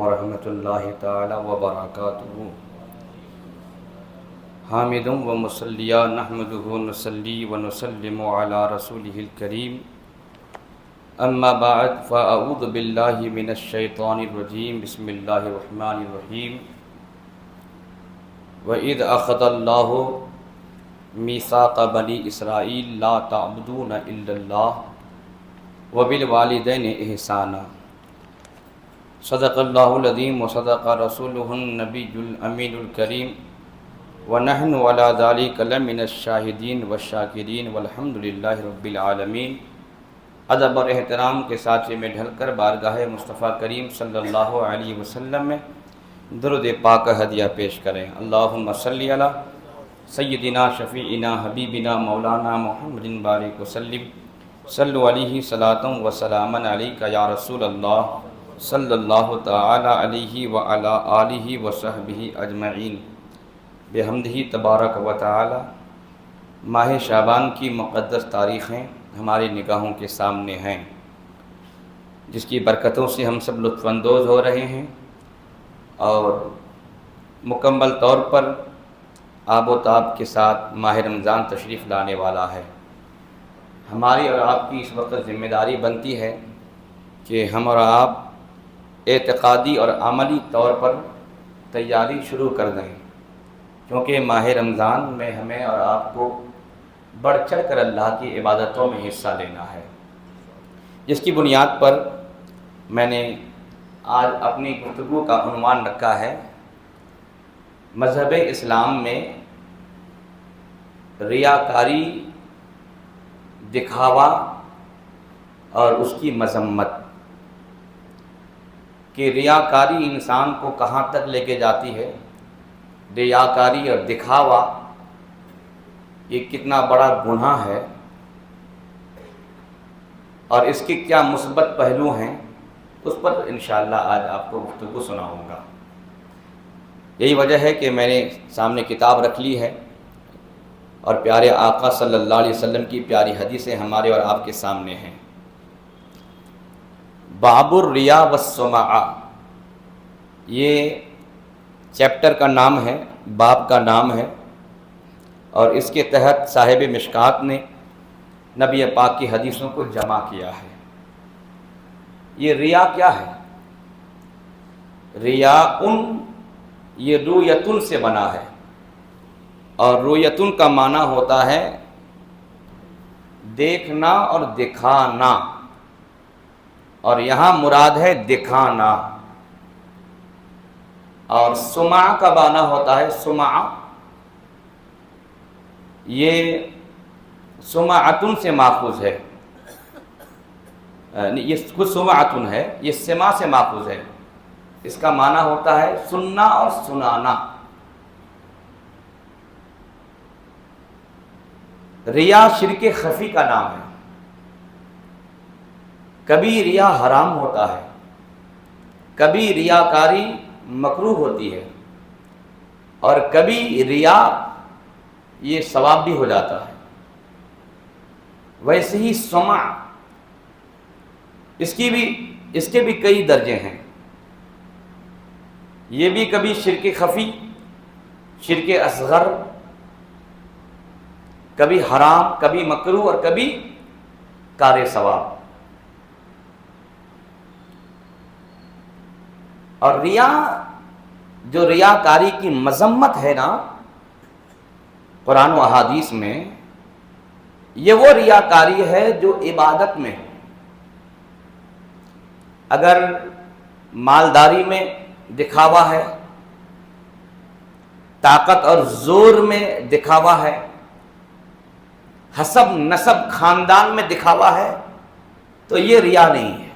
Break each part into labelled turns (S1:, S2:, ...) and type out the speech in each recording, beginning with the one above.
S1: ورحمۃ اللہ تعالی وبرکاتہ حامد و مصلیہ نحمدہ نصلی و نسلم علی رسولہ الکریم اما بعد فاعوذ باللہ من الشیطان الرجیم بسم اللہ الرحمن الرحیم وَإِذْ أَخَذَ اللَّهُ مِيثَاقَ بَنِي إِسْرَائِيلَ لَا تَعْبُدُونَ إِلَّا اللَّهَ وَبِالْوَالِدَيْنِ إِحْسَانًا صدق اللہ العظیم وصدق رسولہ النبی الامین الکریم ونحن علی ذلک لمن الشاہدین والشاکرین والحمد للہ رب العالمین۔ ادب اور احترام کے ساتھ میں ڈھل کر بارگاہ مصطفیٰ کریم صلی اللہ علیہ وسلم میں درود پاک ہدیہ پیش کریں۔ اللہم صلی علی سیدنا شفیعنا حبیبنا مولانا محمد بارک وسلم صلو علیہ صلاۃ و سلاما علیک یا رسول اللہ صلی اللہ تعالی علیہ وعلی آلہ وصحبہ اجمعین۔ بحمدہ تبارک و تعالی ماہ شعبان کی مقدس تاریخیں ہماری نگاہوں کے سامنے ہیں، جس کی برکتوں سے ہم سب لطف اندوز ہو رہے ہیں اور مکمل طور پر آب و تاب کے ساتھ ماہ رمضان تشریف لانے والا ہے۔ ہماری اور آپ کی اس وقت ذمہ داری بنتی ہے کہ ہم اور آپ اعتقادی اور عملی طور پر تیاری شروع کر دیں، کیونکہ ماہ رمضان میں ہمیں اور آپ کو بڑھ چڑھ کر اللہ کی عبادتوں میں حصہ لینا ہے، جس کی بنیاد پر میں نے آج اپنی گفتگو کا عنوان رکھا ہے مذہب اسلام میں ریاکاری، دکھاوا اور اس کی مذمت، کہ ریاکاری انسان کو کہاں تک لے کے جاتی ہے، ریاکاری اور دکھاوا یہ کتنا بڑا گناہ ہے اور اس کے کیا مثبت پہلو ہیں، اس پر انشاءاللہ آج آپ کو گفتگو سناؤں گا۔ یہی وجہ ہے کہ میں نے سامنے کتاب رکھ لی ہے اور پیارے آقا صلی اللہ علیہ وسلم کی پیاری حدیثیں ہمارے اور آپ کے سامنے ہیں۔ باب الریا والسمعہ، یہ چیپٹر کا نام ہے، باب کا نام ہے، اور اس کے تحت صاحب مشکات نے نبی پاک کی حدیثوں کو جمع کیا ہے۔ یہ ریا کیا ہے؟ ریاءن، یہ رویتن سے بنا ہے، اور رویتن کا معنی ہوتا ہے دیکھنا اور دکھانا، اور یہاں مراد ہے دکھانا۔ اور سمع کا معنی ہوتا ہے سمع، یہ سمعتن سے ماخوذ ہے، یہ خود سمعتن ہے، یہ سمع سے ماخوذ ہے، اس کا معنی ہوتا ہے سننا اور سنانا۔ ریا شرک خفی کا نام ہے۔ کبھی ریا حرام ہوتا ہے، کبھی ریاکاری مکروہ ہوتی ہے، اور کبھی ریا یہ ثواب بھی ہو جاتا ہے۔ ویسے ہی سمع، اس کے بھی کئی درجے ہیں، یہ بھی کبھی شرک خفی، شرک اصغر، کبھی حرام، کبھی مکروہ، اور کبھی کار ثواب۔ اور ریا، جو ریاکاری کی مذمت ہے نا قرآن و احادیث میں، یہ وہ ریاکاری ہے جو عبادت میں ہے۔ اگر مالداری میں دکھاوا ہے، طاقت اور زور میں دکھاوا ہے، حسب نسب خاندان میں دکھاوا ہے، تو یہ ریا نہیں ہے۔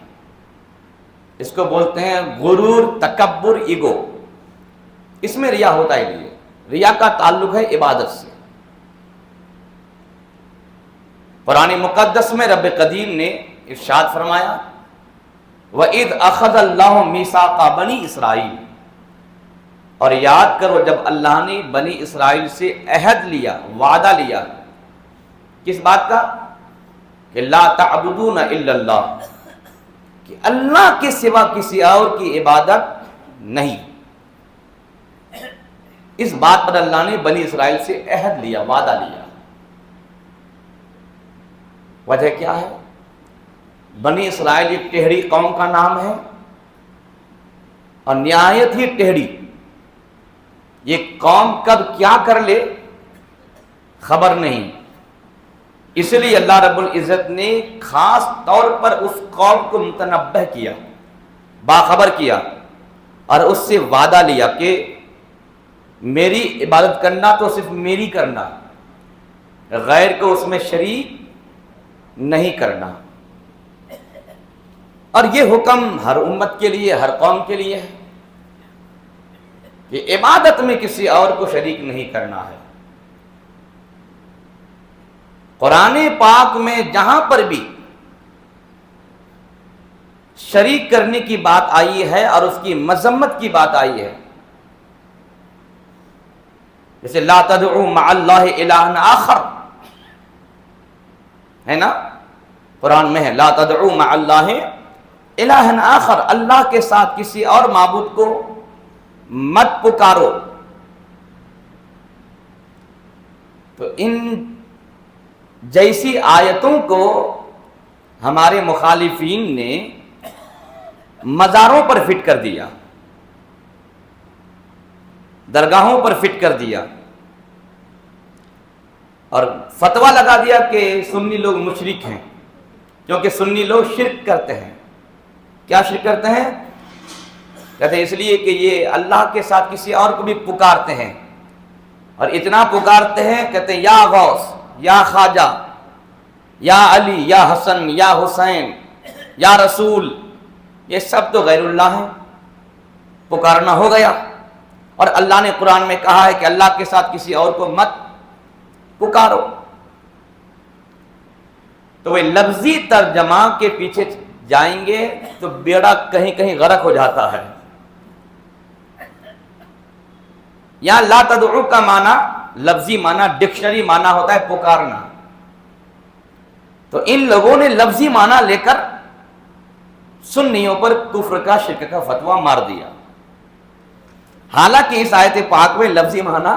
S1: اس کو بولتے ہیں غرور، تکبر، ایگو، اس میں ریا ہوتا ہے۔ لیے ریا کا تعلق ہے عبادت سے۔ قرآن مقدس میں رب قدیم نے ارشاد فرمایا وَإِذْ أَخَذَ اللَّهُ مِيثَاقَ بَنِي إِسْرَائِيلَ، اور یاد کرو جب اللہ نے بنی اسرائیل سے عہد لیا، وعدہ لیا، کس بات کا؟ کہ لا تعبدون الا اللہ، کہ اللہ کے سوا کسی اور کی عبادت نہیں۔ اس بات پر اللہ نے بنی اسرائیل سے عہد لیا، وعدہ لیا۔ وجہ کیا ہے؟ بنی اسرائیل ایک ٹیڑھی قوم کا نام ہے، اور نہایت ہی ٹیڑھی۔ یہ قوم کب کیا کر لے خبر نہیں، اس لیے اللہ رب العزت نے خاص طور پر اس قوم کو متنبہ کیا، باخبر کیا، اور اس سے وعدہ لیا کہ میری عبادت کرنا تو صرف میری کرنا، غیر کو اس میں شریک نہیں کرنا۔ اور یہ حکم ہر امت کے لیے، ہر قوم کے لیے ہے کہ عبادت میں کسی اور کو شریک نہیں کرنا ہے۔ قرآن پاک میں جہاں پر بھی شریک کرنے کی بات آئی ہے اور اس کی مذمت کی بات آئی ہے، جیسے لا تدعوا مع اللہ الہا آخر ہے نا، قرآن میں ہے لا تدعوا مع اللہ الہا آخر، اللہ کے ساتھ کسی اور معبود کو مت پکارو۔ تو ان جیسی آیتوں کو ہمارے مخالفین نے مزاروں پر فٹ کر دیا، درگاہوں پر فٹ کر دیا، اور فتویٰ لگا دیا کہ سنی لوگ مشرک ہیں، کیونکہ سنی لوگ شرک کرتے ہیں۔ کیا شرک کرتے ہیں؟ کہتے ہیں اس لیے کہ یہ اللہ کے ساتھ کسی اور کو بھی پکارتے ہیں، اور اتنا پکارتے ہیں، کہتے ہیں یا غوث، یا خواجہ، یا علی، یا حسن، یا حسین، یا رسول، یہ سب تو غیر اللہ ہیں، پکارنا ہو گیا۔ اور اللہ نے قرآن میں کہا ہے کہ اللہ کے ساتھ کسی اور کو مت پکارو۔ تو وہ لفظی ترجمہ کے پیچھے جائیں گے تو بیڑا کہیں کہیں غرق ہو جاتا ہے۔ یہاں لا تدعو کا معنی، لفظی معنی، ڈکشنری معنی ہوتا ہے پکارنا۔ تو ان لوگوں نے لفظی معنی لے کر سنیوں پر کفر کا، شرک کا فتویٰ مار دیا، حالانکہ اس آیت پاک میں لفظی معنی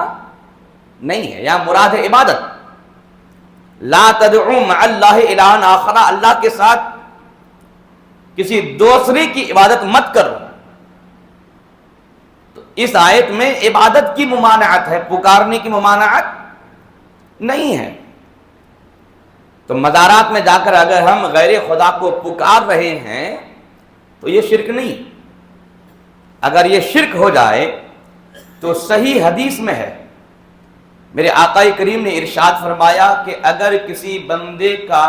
S1: نہیں ہے، یہاں مراد ہے عبادت۔ لا تدعو مع اللہ الہا آخر، اللہ کے ساتھ کسی دوسرے کی عبادت مت کرو۔ تو اس آیت میں عبادت کی ممانعت ہے، پکارنے کی ممانعت نہیں ہے۔ تو مزارات میں جا کر اگر ہم غیر خدا کو پکار رہے ہیں تو یہ شرک نہیں۔ اگر یہ شرک ہو جائے تو صحیح حدیث میں ہے، میرے آقا کریم نے ارشاد فرمایا کہ اگر کسی بندے کا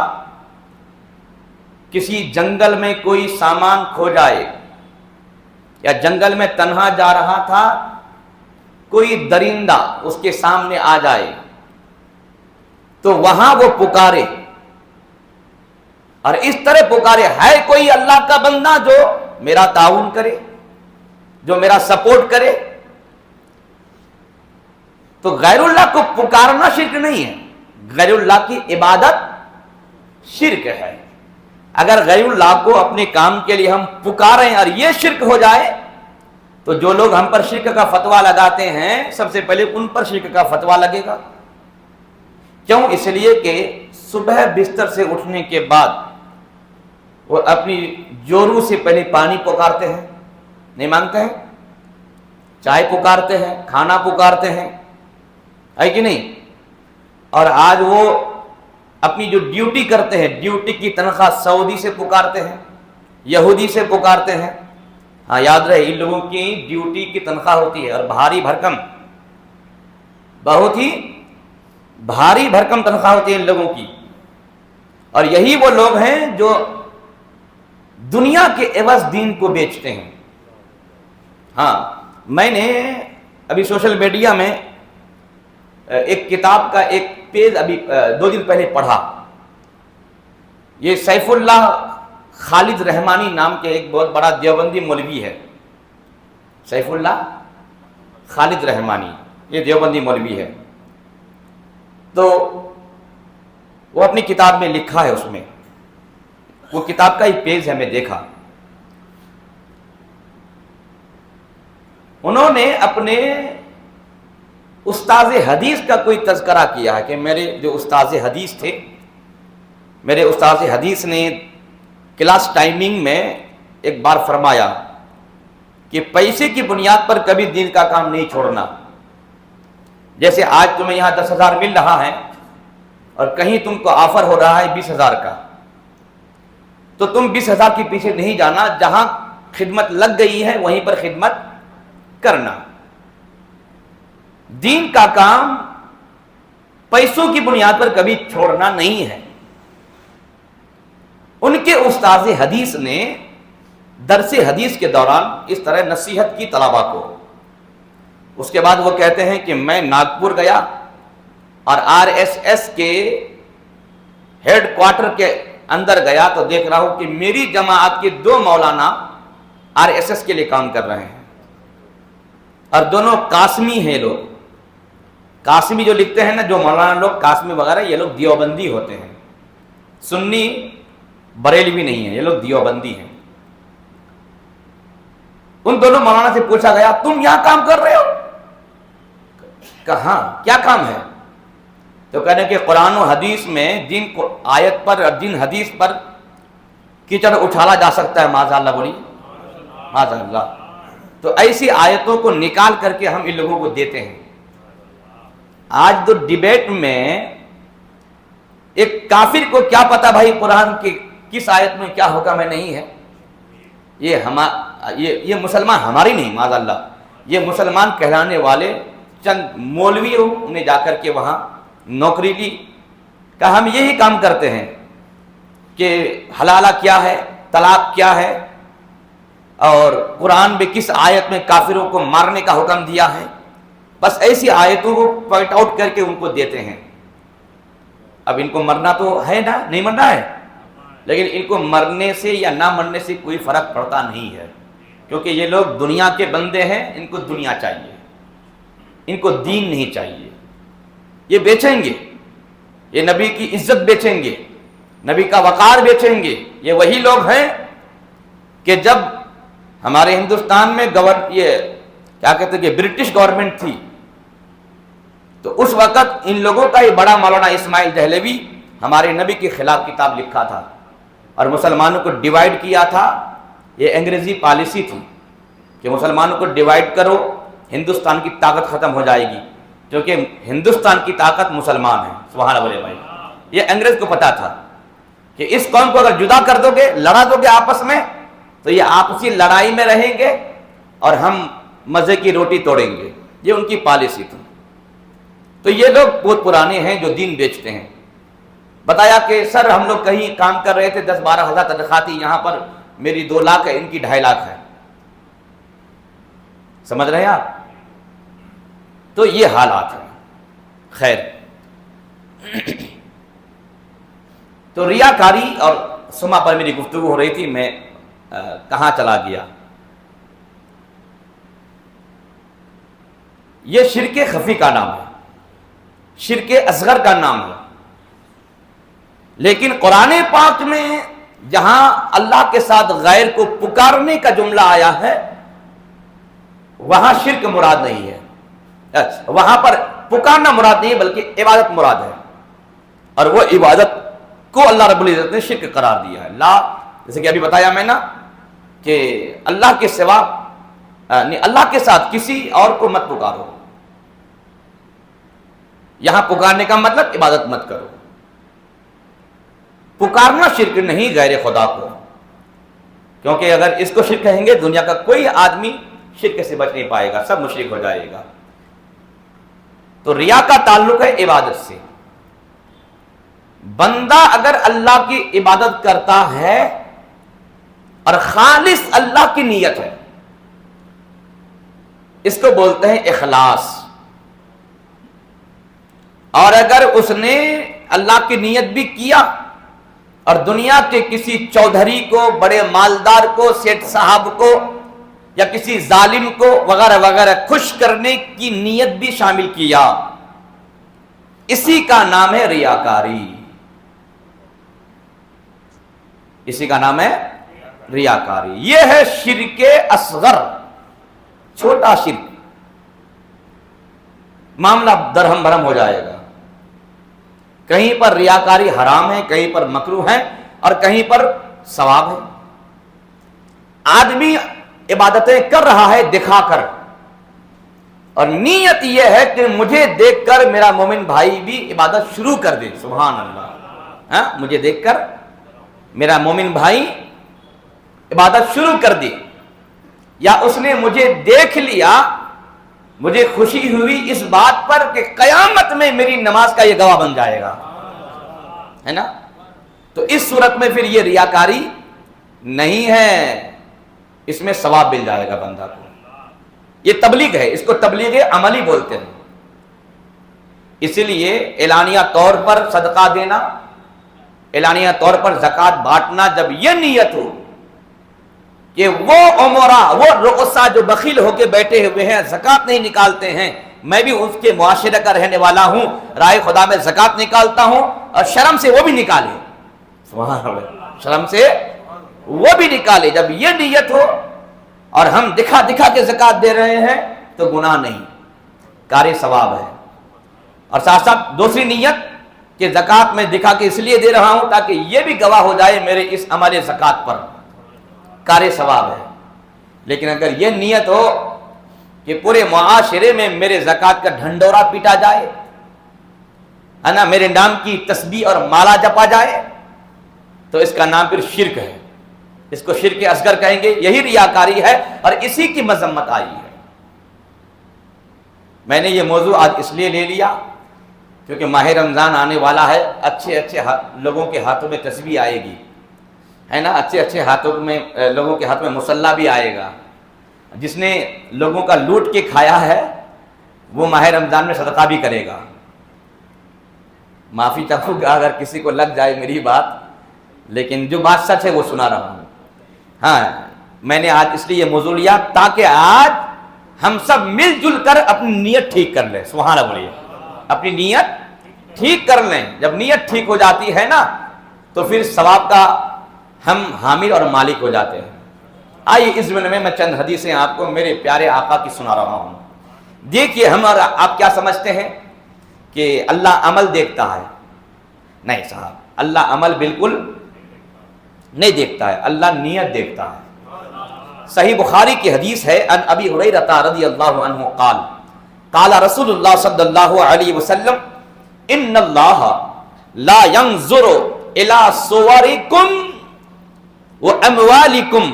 S1: کسی جنگل میں کوئی سامان کھو جائے، یا جنگل میں تنہا جا رہا تھا، کوئی درندہ اس کے سامنے آ جائے تو وہاں وہ پکارے، اور اس طرح پکارے ہے کوئی اللہ کا بندہ جو میرا تعاون کرے، جو میرا سپورٹ کرے، تو غیر اللہ کو پکارنا شرک نہیں ہے، غیر اللہ کی عبادت شرک ہے۔ اگر غیر اللہ کو اپنے کام کے لیے ہم پکاریں اور یہ شرک ہو جائے تو جو لوگ ہم پر شرک کا فتویٰ لگاتے ہیں سب سے پہلے ان پر شرک کا فتویٰ لگے گا۔ کیوں؟ اس لیے کہ صبح بستر سے اٹھنے کے بعد وہ اپنی جورو سے پہلے پانی پکارتے ہیں، نہیں مانگتے ہیں، چائے پکارتے ہیں، کھانا پکارتے ہیں، ہے کہ نہیں؟ اور آج وہ اپنی جو ڈیوٹی کرتے ہیں، ڈیوٹی کی تنخواہ سعودی سے پکارتے ہیں، یہودی سے پکارتے ہیں۔ ہاں یاد رہے، ان لوگوں کی ڈیوٹی کی تنخواہ ہوتی ہے، اور بھاری بھرکم، بہت ہی بھاری بھرکم تنخواہ ہوتی ہے ان لوگوں کی۔ اور یہی وہ لوگ ہیں جو دنیا کے عوض دین کو بیچتے ہیں۔ ہاں، میں نے ابھی سوشل میڈیا میں ایک کتاب کا ایک پیج ابھی 2 دن پہلے پڑھا۔ یہ سیف اللہ خالد رحمانی نام کے ایک بہت بڑا دیوبندی مولوی ہے، سیف اللہ خالد رحمانی، یہ دیوبندی مولوی ہے۔ تو وہ اپنی کتاب میں لکھا ہے، اس میں وہ کتاب کا ہی پیج ہے، میں دیکھا۔ انہوں نے اپنے استاذ حدیث کا کوئی تذکرہ کیا ہے کہ میرے جو استاذ حدیث تھے، میرے استاذ حدیث نے کلاس ٹائمنگ میں ایک بار فرمایا کہ پیسے کی بنیاد پر کبھی دین کا کام نہیں چھوڑنا۔ جیسے آج تمہیں یہاں 10,000 مل رہا ہے اور کہیں تم کو آفر ہو رہا ہے 20,000 کا، تو تم 20,000 کے پیچھے نہیں جانا، جہاں خدمت لگ گئی ہے وہیں پر خدمت کرنا۔ دین کا کام پیسوں کی بنیاد پر کبھی چھوڑنا نہیں ہے۔ ان کے استاذ حدیث نے درس حدیث کے دوران اس طرح نصیحت کی طلباء کو۔ اس کے بعد وہ کہتے ہیں کہ میں ناگپور گیا اور RSS کے ہیڈ کوارٹر کے اندر گیا تو دیکھ رہا ہوں کہ میری جماعت کے 2 مولانا RSS کے لیے کام کر رہے ہیں، اور دونوں قاسمی ہیں لوگ۔ قاسمی جو لکھتے ہیں نا، جو مولانا لوگ قاسمی وغیرہ، یہ لوگ دیوبندی ہوتے ہیں، سنی بریلوی نہیں ہیں، یہ لوگ دیوبندی ہیں۔ ان دونوں مولانا سے پوچھا گیا تم یہاں کام کر رہے ہو؟ کہاں کیا کام ہے؟ تو کہنے کہ قرآن و حدیث میں جن آیت پر اور جن حدیث پر کیچڑ اچھالا جا سکتا ہے، معاذ اللہ بولی معاذ اللہ، تو ایسی آیتوں کو نکال کر کے ہم ان لوگوں کو دیتے ہیں۔ آج تو ڈیبیٹ میں ایک کافر کو کیا پتا بھائی قرآن کی کس آیت میں کیا حکم ہے نہیں ہے؟ یہ مسلمان ہماری نہیں، معاذ اللہ، یہ مسلمان کہلانے والے چند مولویوں نے جا کر کے وہاں نوکری لی، کہ ہم یہی کام کرتے ہیں کہ حلالہ کیا ہے، طلاق کیا ہے، اور قرآن میں کس آیت میں کافروں کو مارنے کا حکم دیا ہے، بس ایسی آیتوں کو پوائنٹ آؤٹ کر کے ان کو دیتے ہیں۔ اب ان کو مرنا تو ہے نا، نہیں مرنا ہے، لیکن ان کو مرنے سے یا نہ مرنے سے کوئی فرق پڑتا نہیں ہے، کیونکہ یہ لوگ دنیا کے بندے ہیں، ان کو دنیا چاہیے، ان کو دین نہیں چاہیے۔ یہ بیچیں گے، یہ نبی کی عزت بیچیں گے، نبی کا وقار بیچیں گے۔ یہ وہی لوگ ہیں کہ جب ہمارے ہندوستان میں یہ کیا کہتے ہیں کہ برٹش گورنمنٹ تھی، تو اس وقت ان لوگوں کا یہ بڑا مولانا اسماعیل دہلوی ہمارے نبی کے خلاف کتاب لکھا تھا اور مسلمانوں کو ڈیوائیڈ کیا تھا۔ یہ انگریزی پالیسی تھی کہ مسلمانوں کو ڈیوائیڈ کرو، ہندوستان کی طاقت ختم ہو جائے گی، کیونکہ ہندوستان کی طاقت مسلمان ہے۔ سبحان اللہ بھائی، یہ انگریز کو پتا تھا کہ اس قوم کو اگر جدا کر دو گے، لڑا دو گے آپس میں، تو یہ آپسی لڑائی میں رہیں گے اور ہم مزے کی روٹی توڑیں گے۔ یہ ان کی پالیسی تھی۔ تو یہ لوگ بہت پرانے ہیں جو دین بیچتے ہیں۔ بتایا کہ سر ہم لوگ کہیں کام کر رہے تھے، 10-12 ہزار تنخواہ تھی، یہاں پر میری 2 لاکھ ہے، ان کی 2.5 لاکھ ہے۔ سمجھ رہے ہیں آپ؟ تو یہ حالات ہیں۔ خیر، تو ریاکاری اور سما پر میری گفتگو ہو رہی تھی، میں کہاں چلا گیا؟ یہ شرک خفی کا نام ہے، شرک اصغر کا نام ہے، لیکن قرآن پاک میں جہاں اللہ کے ساتھ غیر کو پکارنے کا جملہ آیا ہے، وہاں شرک مراد نہیں ہے، وہاں پر پکارنا مراد نہیں ہے، بلکہ عبادت مراد ہے، اور وہ عبادت کو اللہ رب العزت نے شرک قرار دیا ہے۔ لا، جیسے کہ ابھی بتایا میں نا کہ اللہ کے سوا اللہ کے ساتھ کسی اور کو مت پکارو، یہاں پکارنے کا مطلب عبادت مت کرو۔ پکارنا شرک نہیں غیر خدا کو، کیونکہ اگر اس کو شرک کہیں گے دنیا کا کوئی آدمی شرک سے بچ نہیں پائے گا، سب مشرک ہو جائے گا۔ تو ریا کا تعلق ہے عبادت سے۔ بندہ اگر اللہ کی عبادت کرتا ہے اور خالص اللہ کی نیت ہے، اس کو بولتے ہیں اخلاص، اور اگر اس نے اللہ کی نیت بھی کیا اور دنیا کے کسی چودھری کو، بڑے مالدار کو، سیٹھ صاحب کو یا کسی ظالم کو وغیرہ وغیرہ خوش کرنے کی نیت بھی شامل کیا، اسی کا نام ہے ریاکاری، اسی کا نام ہے ریاکاری۔ یہ ہے شرک اصغر۔ چھوٹا شرک، معاملہ درہم برہم ہو جائے گا. کہیں پر ریاکاری حرام ہے، کہیں پر مکروہ ہے، اور کہیں پر ثواب ہے. آدمی عبادتیں کر رہا ہے دکھا کر، اور نیت یہ ہے کہ مجھے دیکھ کر میرا مومن بھائی بھی عبادت شروع کر دے. سبحان اللہ. ہاں، مجھے دیکھ کر میرا مومن بھائی عبادت شروع کر دے، یا اس نے مجھے دیکھ لیا، مجھے خوشی ہوئی اس بات پر کہ قیامت میں میری نماز کا یہ گواہ بن جائے گا، ہے نا. تو اس صورت میں پھر یہ ریاکاری نہیں ہے، اس میں ثواب مل جائے گا بندہ کو. یہ تبلیغ ہے، اس کو تبلیغ عملی بولتے ہیں. اسی لیے اعلانیہ طور پر صدقہ دینا، اعلانیہ طور پر زکوٰۃ بانٹنا، جب یہ نیت ہو کہ وہ عمرا، وہ رؤسا جو بخیل ہو کے بیٹھے ہوئے ہیں، زکوٰۃ نہیں نکالتے ہیں، میں بھی اس کے معاشرے کا رہنے والا ہوں، رائے خدا میں زکوٰۃ نکالتا ہوں، اور شرم سے وہ بھی نکالے. سبحان اللہ. شرم سے وہ بھی نکالے. جب یہ نیت ہو اور ہم دکھا دکھا کے زکوٰۃ دے رہے ہیں تو گناہ نہیں، کار ثواب ہے. اور ساتھ ساتھ دوسری نیت کہ زکوٰۃ میں دکھا کے اس لیے دے رہا ہوں تاکہ یہ بھی گواہ ہو جائے میرے اس عمل زکوٰۃ پر، کار ثواب ہے. لیکن اگر یہ نیت ہو کہ پورے معاشرے میں میرے زکوٰۃ کا ڈھنڈورا پیٹا جائے، ہے نا، میرے نام کی تسبیح اور مالا جپا جائے، تو اس کا نام پھر شرک ہے. اس کو شرک اصغر کہیں گے. یہی ریاکاری ہے اور اسی کی مذمت آئی ہے. میں نے یہ موضوع آج اس لیے لے لیا کیونکہ ماہ رمضان آنے والا ہے. اچھے اچھے لوگوں کے ہاتھوں میں تسبیح آئے گی، ہے نا، اچھے اچھے ہاتھوں میں لوگوں کے ہاتھ میں مصلی بھی آئے گا. جس نے لوگوں کا لوٹ کے کھایا ہے وہ ماہ رمضان میں صدقہ بھی کرے گا. معافی چاہوں گا اگر کسی کو لگ جائے میری بات، لیکن جو بات سچ ہے وہ سنا رہا ہوں. ہاں، میں نے آج اس لیے یہ موضوع لیا تاکہ آج ہم سب مل جل کر اپنی نیت ٹھیک کر لیں. سبحان اللہ بولیے. اپنی نیت ٹھیک کر لیں. جب نیت ٹھیک ہو جاتی ہے نا تو پھر ثواب کا ہم حامل اور مالک ہو جاتے ہیں. آئیے اس ضمن میں چند حدیثیں آپ کو میرے پیارے آقا کی سنا رہا ہوں. دیکھیے ہم اور آپ کیا سمجھتے ہیں کہ اللہ عمل دیکھتا ہے. نہیں صاحب، اللہ عمل بالکل نہیں دیکھتا ہے، اللہ نیت دیکھتا ہے. صحیح بخاری کی حدیث ہے، ان ابی ہریرہ رضی اللہ عنہ قال قال رسول اللہ صلی اللہ علیہ وسلم ان اللہ لا ينظر الى صورکم واموالکم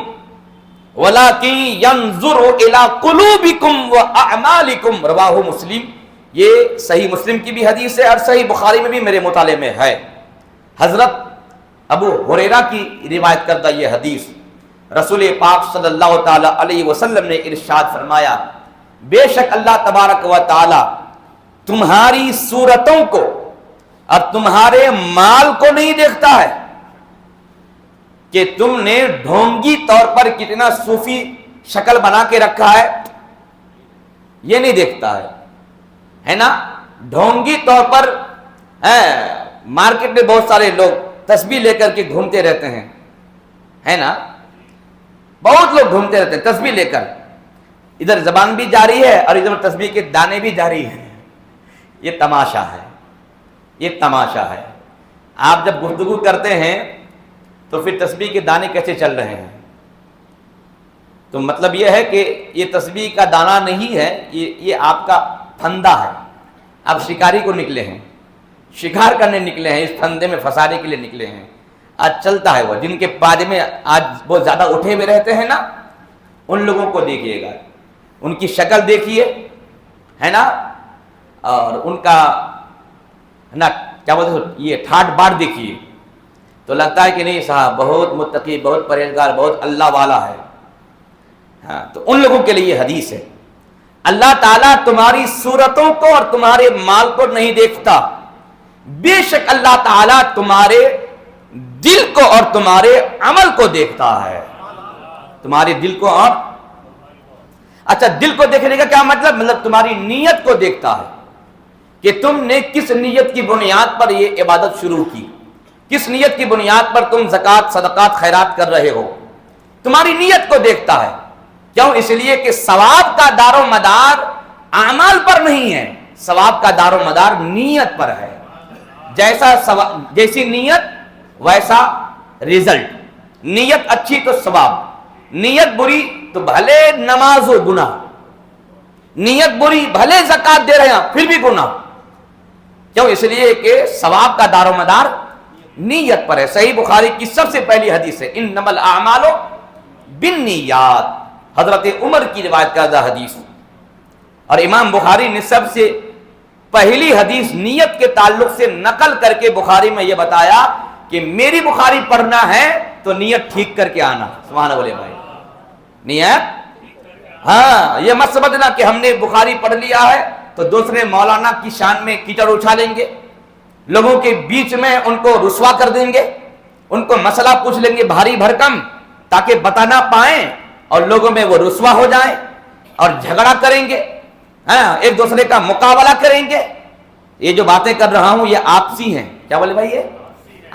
S1: ولكن ينظر الى قلوبکم واعمالکم. رواہ مسلم. یہ صحیح مسلم کی بھی حدیث ہے اور صحیح بخاری میں بھی میرے مطالعے میں ہے. حضرت ابو ہریرہ کی روایت کردہ یہ حدیث، رسول پاک صلی اللہ تعالی علیہ وسلم نے ارشاد فرمایا، بے شک اللہ تبارک و تعالی تمہاری صورتوں کو اور تمہارے مال کو نہیں دیکھتا ہے کہ تم نے ڈھونگی طور پر کتنا صوفی شکل بنا کے رکھا ہے، یہ نہیں دیکھتا ہے نا. ڈھونگی طور پر مارکیٹ میں بہت سارے لوگ تسبیح لے کر کے گھومتے رہتے ہیں، ہے نا، بہت لوگ گھومتے رہتے ہیں تسبیح لے کر. ادھر زبان بھی جاری ہے اور ادھر تسبیح کے دانے بھی جاری ہیں. یہ تماشا ہے، یہ تماشا ہے. آپ جب گفتگو کرتے ہیں تو پھر تسبیح کے دانے کیسے چل رہے ہیں؟ تو مطلب یہ ہے کہ یہ تسبیح کا دانہ نہیں ہے، یہ آپ کا پھندا ہے. آپ شکاری کو نکلے ہیں، شکار کرنے نکلے ہیں، اس پھندے میں پھنسانے کے لیے نکلے ہیں. آج چلتا ہے وہ جن کے پاجامے آج بہت زیادہ اٹھے ہوئے رہتے ہیں نا، ان لوگوں کو دیکھیے گا، ان کی شکل دیکھیے، ہے نا، اور ان کا نا کیا بولتے ہیں یہ ٹھاٹ باٹ دیکھیے تو لگتا ہے کہ نہیں صاحب بہت متقی، بہت پرہیزگار، بہت اللہ والا ہے. ہاں، تو ان لوگوں کے لیے یہ حدیث ہے. اللہ تعالیٰ تمہاری صورتوں کو اور تمہارے مال کو نہیں دیکھتا، بے شک اللہ تعالیٰ تمہارے دل کو اور تمہارے عمل کو دیکھتا ہے. تمہارے دل کو اور اچھا دل کو دیکھنے کا کیا مطلب تمہاری نیت کو دیکھتا ہے کہ تم نے کس نیت کی بنیاد پر یہ عبادت شروع کی، کس نیت کی بنیاد پر تم زکوٰۃ صدقات خیرات کر رہے ہو. تمہاری نیت کو دیکھتا ہے. کیوں؟ اس لیے کہ ثواب کا دار و مدار اعمال پر نہیں ہے، ثواب کا دار و مدار نیت پر ہے۔ جیسی نیت ویسا رزلٹ، نیت اچھی تو ثواب، نیت بری تو بھلے نماز و گناہ، نیت بری بھلے زکات دے رہے ہیں پھر بھی گناہ۔ کیوں؟ اس لیے کہ ثواب کا دار و مدار نیت پر ہے۔ صحیح بخاری کی سب سے پہلی حدیث ہے انما الاعمال بالنیات، حضرت عمر کی روایت کردہ حدیث، اور امام بخاری نے سب سے پہلی حدیث نیت کے تعلق سے نقل کر کے بخاری میں یہ بتایا کہ میری بخاری پڑھنا ہے تو نیت ٹھیک کر کے آنا۔ سبحان اللہ بھائی، نیت، ہاں یہ مت سمجھنا کہ ہم نے بخاری پڑھ لیا ہے تو دوسرے مولانا کی شان میں کیچڑ اچھالیں گے، لوگوں کے بیچ میں ان کو رسوا کر دیں گے، ان کو مسئلہ پوچھ لیں گے بھاری بھرکم تاکہ بتا نہ پائیں اور لوگوں میں وہ رسوا ہو جائیں اور جھگڑا کریں گے، ہاں ایک دوسرے کا مقابلہ کریں گے۔ یہ جو باتیں کر رہا ہوں یہ آپسی ہیں، کیا بولے بھائی؟ یہ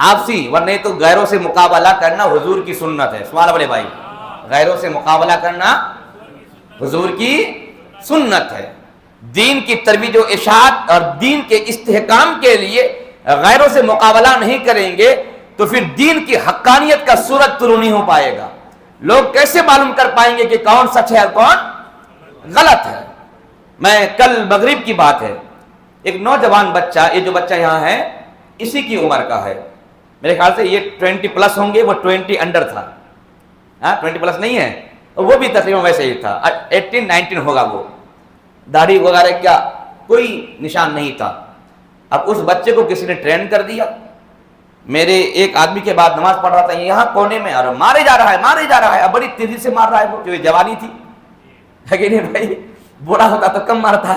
S1: آپسی، ورنہ تو غیروں سے مقابلہ کرنا حضور کی سنت ہے۔ سبحان اللہ بولے بھائی، غیروں سے مقابلہ کرنا حضور کی سنت ہے۔ دین کی ترویج و اشاعت اور دین کے استحکام کے لیے غیروں سے مقابلہ نہیں کریں گے تو پھر دین کی حقانیت کا صورت طلوع نہیں ہو پائے گا۔ لوگ کیسے معلوم کر پائیں گے کہ کون سچ ہے اور کون غلط ہے؟ میں کل مغرب کی بات ہے، ایک نوجوان بچہ، یہ جو بچہ یہاں ہے اسی کی عمر کا ہے، میرے خیال سے یہ 20 پلس ہوں گے، وہ 20 انڈر تھا، ہاں 20 پلس نہیں ہے، وہ بھی تقریباً ویسے ہی تھا، 18-19 ہوگا وہ، داڑھی وغیرہ کیا کوئی نشان نہیں تھا۔ اب اس بچے کو کسی نے ٹرین کر دیا، میرے ایک آدمی کے بعد نماز پڑھ رہا تھا یہاں کونے میں، اور مارے جا رہا ہے مارے جا رہا ہے، اب بڑی تیزی سے مار رہا ہے وہ، جو جوانی تھی ہے کہ نہیں بھائی، بوڑھا ہوتا تو کم مارتا،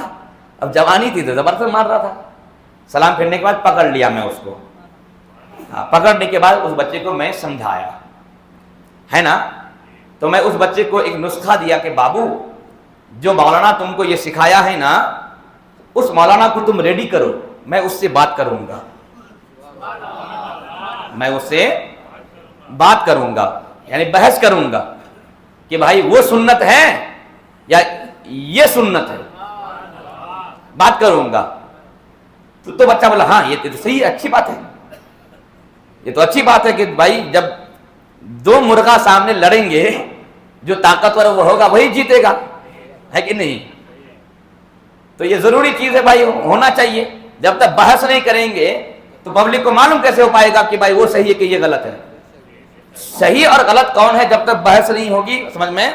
S1: اب جوانی تھی تو زبردست مار رہا تھا۔ سلام پھرنے کے بعد پکڑ لیا میں اس کو، پکڑنے کے بعد اس بچے کو میں سمجھایا ہے نا، تو میں اس بچے کو ایک نسخہ دیا کہ بابو جو مولانا تم کو یہ سکھایا ہے نا اس مولانا کو تم ریڈی کرو، میں اس سے بات کروں گا، میں اس سے بات کروں گا، یعنی بحث کروں گا کہ بھائی وہ سنت ہے یا یہ سنت ہے، بات کروں گا۔ تو بچہ بولا ہاں یہ تو صحیح، اچھی بات ہے، یہ تو اچھی بات ہے کہ بھائی جب دو مرغا سامنے لڑیں گے جو طاقتور وہ ہوگا وہی جیتے گا، ہے کہ نہیں؟ تو یہ ضروری چیز ہے بھائی، ہونا چاہیے۔ جب تک بحث نہیں کریں گے تو پبلک کو معلوم کیسے ہو پائے گا کہ بھائی وہ صحیح ہے کہ یہ غلط ہے؟ صحیح اور غلط کون ہے جب تک بحث نہیں ہوگی، سمجھ میں؟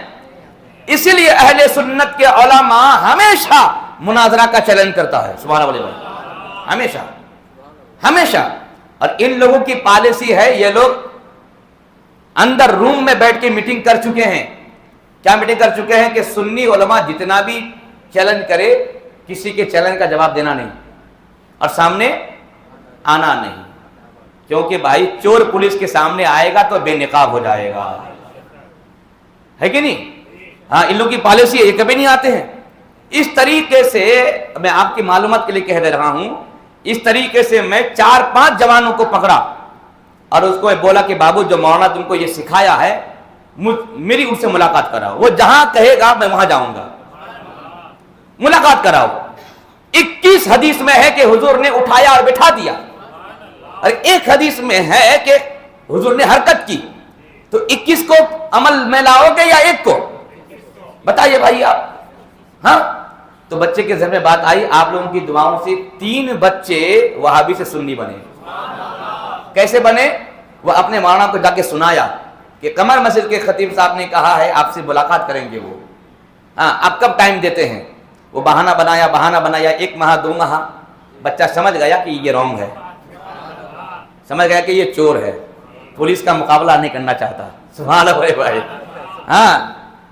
S1: اسی لیے اہل سنت کے علماء ہمیشہ مناظرہ کا چیلنج کرتا ہے، سبحان اللہ بھائی، ہمیشہ ہمیشہ۔ اور ان لوگوں کی پالیسی ہے، یہ لوگ اندر روم میں بیٹھ کے میٹنگ کر چکے ہیں، کیا میٹنگ کر چکے ہیں کہ سنی علماء جتنا بھی چیلنج کرے کسی کے چیلنج کا جواب دینا نہیں اور سامنے آنا نہیں، کیونکہ بھائی چور پولیس کے سامنے آئے گا تو بے نقاب ہو جائے گا، ہے کہ نہیں؟ ہاں ان لوگوں کی پالیسی ہے، یہ کبھی نہیں آتے ہیں۔ اس طریقے سے میں آپ کی معلومات کے لیے کہہ دے رہا ہوں، اس طریقے سے میں 4-5 جوانوں کو پکڑا اور اس کو بولا کہ بابو جو مولانا تم کو یہ سکھایا ہے میری ان سے ملاقات کراؤ، وہ جہاں کہے گا میں وہاں جاؤں گا، ملاقات کراؤ۔ 21 حدیث میں ہے کہ حضور نے اٹھایا اور بٹھا دیا، اور ایک حدیث میں ہے کہ حضور نے حرکت کی، تو 21 کو عمل میں لاؤ گے یا ایک کو؟ بتائیے بھائی آپ۔ ہاں تو بچے کے ذہن میں بات آئی، آپ لوگوں کی دعاؤں سے 3 بچے وہابی سے سنی بنے۔ کیسے بنے؟ وہ اپنے مولانا کو جا کے سنایا کہ قمر مسجد کے خطیب صاحب نے کہا ہے آپ سے ملاقات کریں گے وہ، ہاں آپ کب ٹائم دیتے ہیں؟ وہ بہانہ بنایا 1 ماہ 2 ماہ، بچہ سمجھ گیا کہ یہ رونگ ہے، سمجھ گیا کہ یہ چور ہے، پولیس کا مقابلہ نہیں کرنا چاہتا، سبحان اللہ بھائی۔ ہاں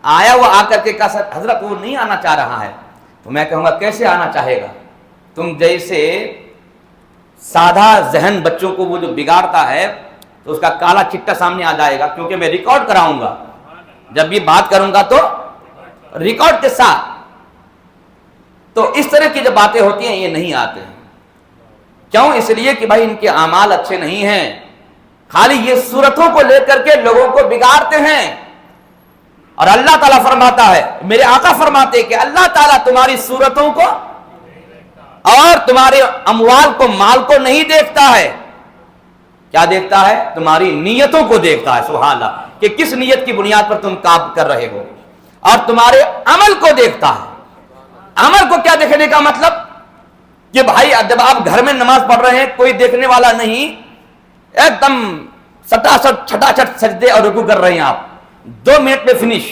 S1: آیا وہ آ کر کے کہا حضرت وہ نہیں آنا چاہ رہا ہے، تو میں کہوں گا کیسے آنا چاہے گا؟ تم جیسے سادہ ذہن بچوں کو وہ جو بگاڑتا ہے تو اس کا کالا چٹا سامنے آ جائے گا، کیونکہ میں ریکارڈ کراؤں گا، جب یہ بات کروں گا تو ریکارڈ کے ساتھ۔ تو اس طرح کی جو باتیں ہوتی ہیں یہ نہیں آتے ہیں، کیوں؟ اس لیے کہ بھائی ان کے اعمال اچھے نہیں ہیں، خالی یہ صورتوں کو لے کر کے لوگوں کو بگاڑتے ہیں۔ اور اللہ تعالیٰ فرماتا ہے، میرے آقا فرماتے کہ اللہ تعالیٰ تمہاری صورتوں کو اور تمہارے اموال کو، مال کو نہیں دیکھتا ہے، کیا دیکھتا ہے؟ تمہاری نیتوں کو دیکھتا ہے، سبحان اللہ، کہ کس نیت کی بنیاد پر تم کام کر رہے ہو، اور تمہارے عمل کو دیکھتا ہے۔ عمل کو کیا دیکھنے کا مطلب کہ بھائی جب آپ گھر میں نماز پڑھ رہے ہیں، کوئی دیکھنے والا نہیں، ایک دم چھٹاچھٹ سجدے اور رکوع کر رہے ہیں، آپ 2 منٹ میں فنش۔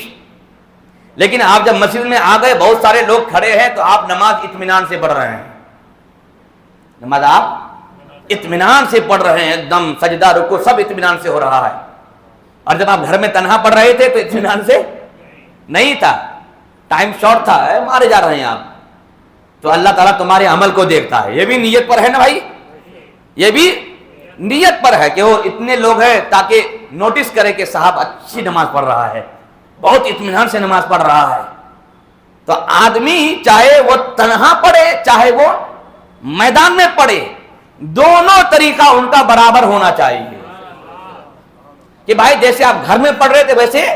S1: لیکن آپ جب مسجد میں آ گئے، بہت سارے لوگ کھڑے ہیں، تو آپ نماز اطمینان سے پڑھ رہے ہیں، نماز آپ اطمینان سے پڑھ رہے ہیں، ایک دم سجدہ رکوع سب اطمینان سے ہو رہا ہے۔ اور جب آپ گھر میں تنہا پڑھ رہے تھے تو اطمینان سے نہیں تھا، ٹائم شارٹ تھا، مارے جا رہے ہیں آپ۔ تو اللہ تعالیٰ تمہارے عمل کو دیکھتا ہے، یہ بھی نیت پر ہے نا بھائی، یہ بھی نیت پر ہے کہ وہ اتنے لوگ ہیں تاکہ نوٹس کرے کہ صاحب اچھی نماز پڑھ رہا ہے، بہت اطمینان سے نماز پڑھ رہا ہے۔ تو آدمی چاہے وہ تنہا پڑھے چاہے وہ میدان میں پڑھے، دونوں طریقہ ان کا برابر ہونا چاہیے، کہ بھائی جیسے آپ گھر میں پڑھ رہے تھے ویسے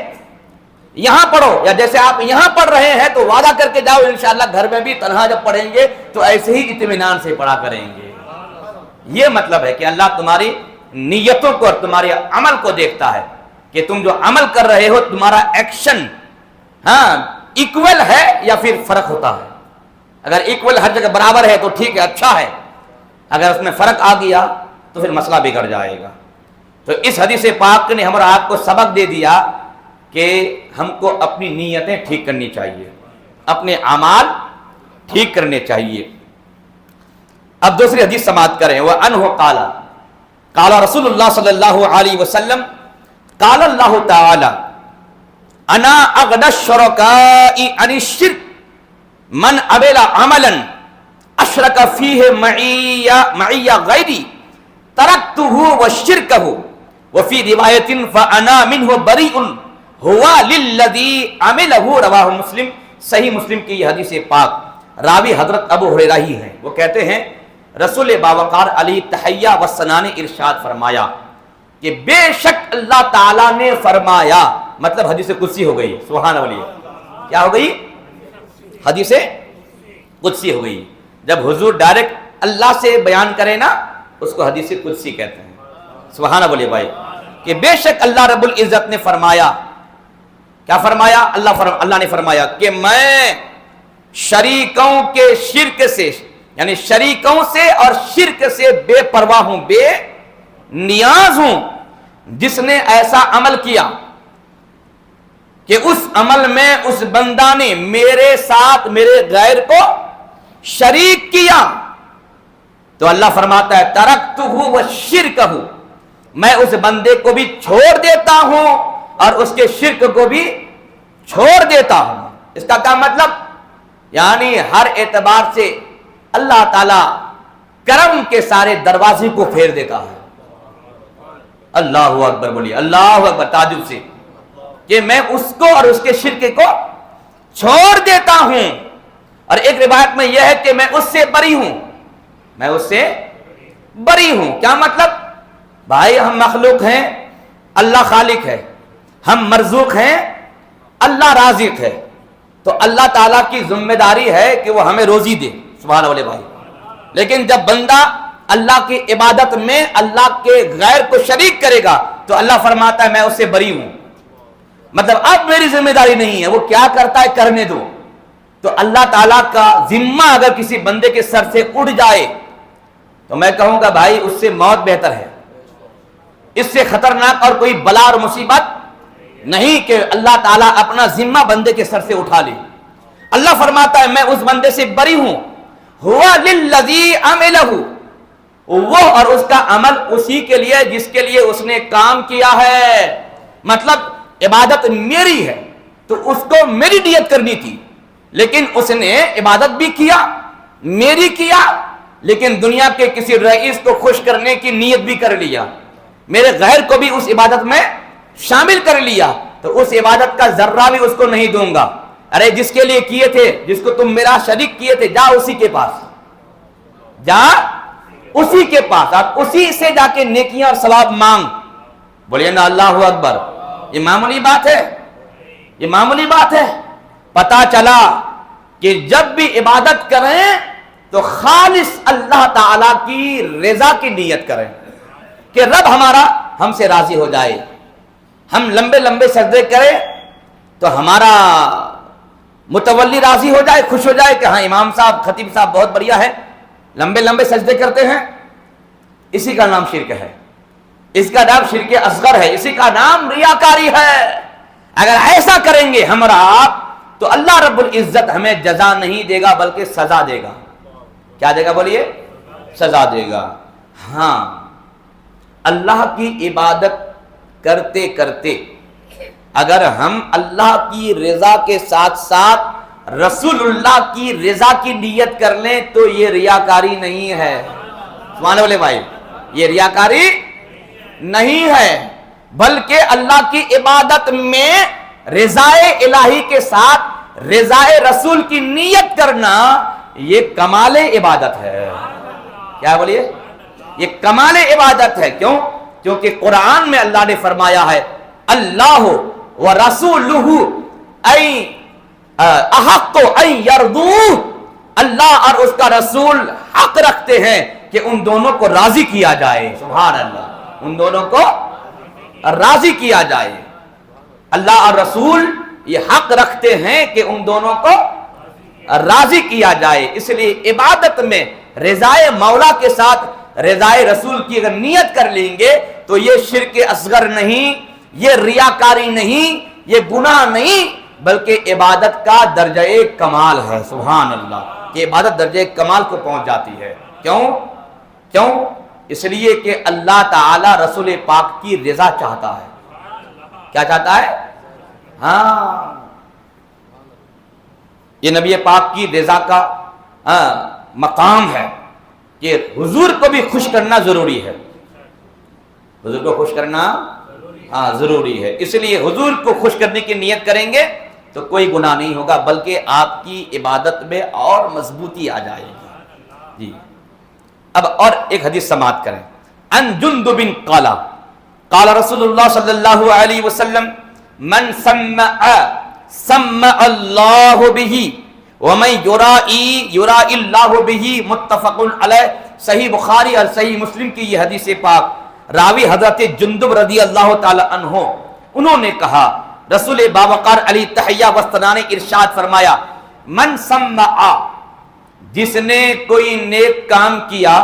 S1: یہاں پڑھو، یا جیسے آپ یہاں پڑھ رہے ہیں تو وعدہ کر کے جاؤ انشاءاللہ گھر میں بھی تنہا جب پڑھیں گے تو ایسے ہی اطمینان سے پڑھا کریں گے۔ یہ مطلب ہے کہ اللہ تمہاری نیتوں کو اور تمہارے عمل کو دیکھتا ہے، کہ تم جو عمل کر رہے ہو تمہارا ایکشن ایکول ہے یا پھر فرق ہوتا ہے۔ اگر ایکول ہر جگہ برابر ہے تو ٹھیک ہے، اچھا ہے، اگر اس میں فرق آ گیا تو پھر مسئلہ بگڑ جائے گا۔ تو اس حدیث پاک نے ہمارا آپ کو سبق دے دیا کہ ہم کو اپنی نیتیں ٹھیک کرنی چاہیے، اپنے اعمال ٹھیک کرنے چاہیے۔ اب دوسری حدیث سماعت کریں، وہ انہو قال قال رسول اللہ صلی اللہ علیہ وسلم قال اللہ تعالی انا اغنى الشركاء عن الشرك من عمل عملا اشرك فيه معي غيري تركته وشركه وفي رواية فانا منه بريء هو للذي عمله رواہ مسلم۔ صحیح مسلم کی یہ حدیث پاک راوی حضرت ابو ہریرہ ہی ہیں، وہ کہتے ہیں رسول باوقار علی تحیہ و ثنا نے ارشاد فرمایا کہ بے شک اللہ تعالیٰ نے فرمایا، مطلب حدیث قدسی ہو گئی، سبحان اللہ، کیا ہو گئی؟ حدیث قدسی ہو گئی۔ جب حضور ڈائریکٹ اللہ سے بیان کرے نا اس کو حدیث قدسی کہتے ہیں، سبحان اللہ بھائی، کہ بے شک اللہ رب العزت نے فرمایا، کیا فرمایا؟ اللہ نے فرمایا کہ میں شریکوں کے شرک سے، یعنی شریکوں سے اور شرک سے بے پرواہ ہوں، بے نیاز ہوں۔ جس نے ایسا عمل کیا کہ اس عمل میں اس بندہ نے میرے ساتھ میرے غیر کو شریک کیا، تو اللہ فرماتا ہے ترکتہ وشرکہ، میں اس بندے کو بھی چھوڑ دیتا ہوں اور اس کے شرک کو بھی چھوڑ دیتا ہوں۔ اس کا کیا مطلب؟ یعنی ہر اعتبار سے اللہ تعالی کرم کے سارے دروازے کو پھیر دیتا ہے۔ اللہ اکبر بولیے، اللہ اکبر تعجب سے، کہ میں اس کو اور اس کے شرک کو چھوڑ دیتا ہوں۔ اور ایک روایت میں یہ ہے کہ میں اس سے بری ہوں، میں اس سے بری ہوں۔ کیا مطلب؟ بھائی ہم مخلوق ہیں، اللہ خالق ہے، ہم مرزوق ہیں، اللہ رازق ہے، تو اللہ تعالیٰ کی ذمہ داری ہے کہ وہ ہمیں روزی دے، سبحان اللہ بھائی۔ لیکن جب بندہ اللہ کی عبادت میں اللہ کے غیر کو شریک کرے گا تو اللہ فرماتا ہے میں اس سے بری ہوں، مطلب اب میری ذمہ داری نہیں ہے، وہ کیا کرتا ہے کرنے دو۔ تو اللہ تعالیٰ کا ذمہ اگر کسی بندے کے سر سے اڑ جائے تو میں کہوں گا بھائی اس سے موت بہتر ہے، اس سے خطرناک اور کوئی بلا اور مصیبت نہیں کہ اللہ تعالیٰ اپنا ذمہ بندے کے سر سے اٹھا لے۔ اللہ فرماتا ہے میں اس بندے سے بری ہوں، ہوا للذی عملہ، وہ اور اس کا عمل اسی کے لیے جس کے لیے اس نے کام کیا ہے، مطلب عبادت میری ہے تو اس کو میری نیت کرنی تھی، لیکن اس نے عبادت بھی کیا میری کیا، لیکن دنیا کے کسی رئیس کو خوش کرنے کی نیت بھی کر لیا، میرے غیر کو بھی اس عبادت میں شامل کر لیا، تو اس عبادت کا ذرہ بھی اس کو نہیں دوں گا۔ ارے جس کے لیے کیے تھے، جس کو تم میرا شریک کیے تھے، جا اسی کے پاس، جا اسی کے پاس، آپ اسی سے جا کے نیکیاں اور ثواب مانگ۔ بولیے نا اللہ اکبر، یہ معمولی بات ہے، یہ معمولی بات ہے. پتا چلا کہ جب بھی عبادت کریں تو خالص اللہ تعالی کی رضا کی نیت کریں کہ رب ہمارا ہم سے راضی ہو جائے. ہم لمبے لمبے سجدے کریں تو ہمارا متولی راضی ہو جائے, خوش ہو جائے کہ ہاں امام صاحب خطیب صاحب بہت بڑھیا ہے, لمبے لمبے سجدے کرتے ہیں. اسی کا نام شرک ہے, اس کا نام شرک اصغر ہے, اسی کا نام ریاکاری ہے. اگر ایسا کریں گے ہمارا آپ تو اللہ رب العزت ہمیں جزا نہیں دے گا بلکہ سزا دے گا. کیا دے گا بولیے؟ سزا دے گا. ہاں, اللہ کی عبادت کرتے کرتے اگر ہم اللہ کی رضا کے ساتھ ساتھ رسول اللہ کی رضا کی نیت کر لیں تو یہ ریاکاری نہیں ہے. سبحان اللہ بھائی, یہ ریاکاری نہیں ہے بلکہ اللہ کی عبادت میں رضائے الہی کے ساتھ رضائے رسول کی نیت کرنا یہ کمال عبادت ہے. کیا بولیے؟ یہ کمال عبادت ہے. کیوں؟ کیونکہ قرآن میں اللہ نے فرمایا ہے اللہ ورسولہ احق ان یرضوہ, اللہ اور اس کا رسول حق رکھتے ہیں کہ ان دونوں کو راضی کیا جائے. سبحان اللہ, ان دونوں کو راضی کیا جائے. اللہ اور رسول یہ حق رکھتے ہیں کہ ان دونوں کو راضی کیا جائے. اس لیے عبادت میں رضائے مولا کے ساتھ رضائے رسول کی اگر نیت کر لیں گے تو یہ شرک اصغر نہیں, یہ ریاکاری نہیں, یہ گناہ نہیں, بلکہ عبادت کا درجہ کمال ہے. سبحان اللہ, کہ عبادت درجہ کمال کو پہنچ جاتی ہے. کیوں؟ اس لیے کہ اللہ تعالی رسول پاک کی رضا چاہتا ہے. کیا چاہتا ہے؟ ہاں, یہ نبی پاک کی رضا کا مقام ہے کہ حضور کو بھی خوش کرنا ضروری ہے. حضور کو خوش کرنا ضروری ہے. اس لیے حضور کو خوش کرنے کی نیت کریں گے تو کوئی گناہ نہیں ہوگا بلکہ آپ کی عبادت میں اور مضبوطی آ جائے گی. جی, اب اور ایک حدیث سماعت کریں. ان جندب قال قال رسول اللہ صلی اللہ علیہ وسلم من سمع اللہ بہ ومن یرائی اللہ بہ متفق علیہ. صحیح بخاری اور صحیح مسلم کی یہ حدیث پاک. راوی حضرت جندب رضی اللہ تعالی عنہ, انہوں نے کہا رسول باوقار علی تحیہ وسطنا نے ارشاد فرمایا من سمع, جس نے کوئی نیک کام کیا,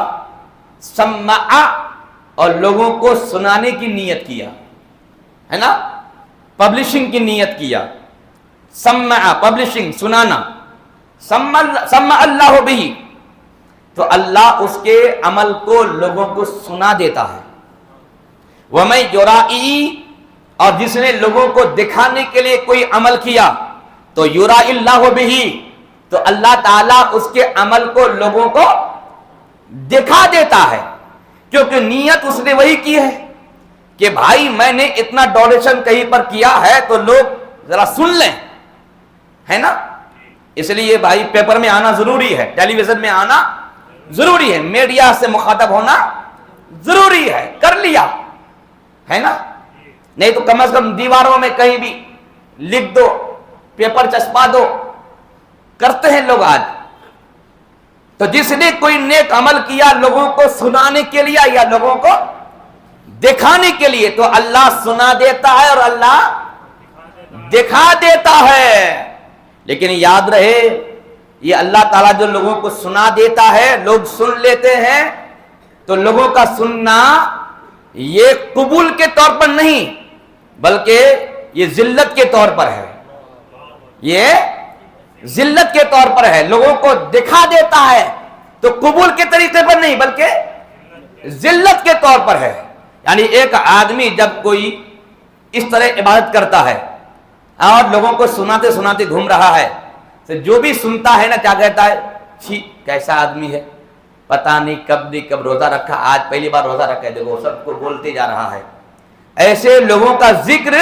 S1: سمع اور لوگوں کو سنانے کی نیت کیا ہے نا, پبلشنگ کی نیت کیا. سمع پبلشنگ سنانا, سمع اللہ بھی, تو اللہ اس کے عمل کو لوگوں کو سنا دیتا ہے. وَمَن یُرَائی, اور جس نے لوگوں کو دکھانے کے لیے کوئی عمل کیا تو یُرائی اللہ بھی, تو اللہ تعالیٰ اس کے عمل کو لوگوں کو دکھا دیتا ہے. کیونکہ نیت اس نے وہی کی ہے کہ بھائی میں نے اتنا ڈونیشن کہیں پر کیا ہے تو لوگ ذرا سن لیں, ہے نا. اس لیے بھائی پیپر میں آنا ضروری ہے, ٹیلی ویژن میں آنا ضروری ہے, میڈیا سے مخاطب ہونا ضروری ہے. کر لیا ہے نا, نہیں تو کم از کم دیواروں میں کہیں بھی لکھ دو, پیپر چسپا دو, کرتے ہیں لوگ آج. تو جس نے کوئی نیک عمل کیا لوگوں کو سنانے کے لیے یا لوگوں کو دکھانے کے لیے تو اللہ سنا دیتا ہے اور اللہ دکھا دیتا ہے. لیکن یاد رہے یہ اللہ تعالیٰ جو لوگوں کو سنا دیتا ہے, لوگ سن لیتے ہیں, تو لوگوں کا سننا یہ قبول کے طور پر نہیں بلکہ یہ ذلت کے طور پر ہے. یہ ذلت کے طور پر ہے, لوگوں کو دکھا دیتا ہے تو قبول کے طریقے پر نہیں بلکہ ذلت کے طور پر ہے. یعنی ایک آدمی جب کوئی اس طرح عبادت کرتا ہے اور لوگوں کو سناتے سناتے گھوم رہا ہے تو جو بھی سنتا ہے نا کیا کہتا ہے, چھی کیسا آدمی ہے, پتہ نہیں کب روزہ رکھا, آج پہلی بار روزہ رکھا ہے, دیکھو سب کو بولتے جا رہا ہے. ایسے لوگوں کا ذکر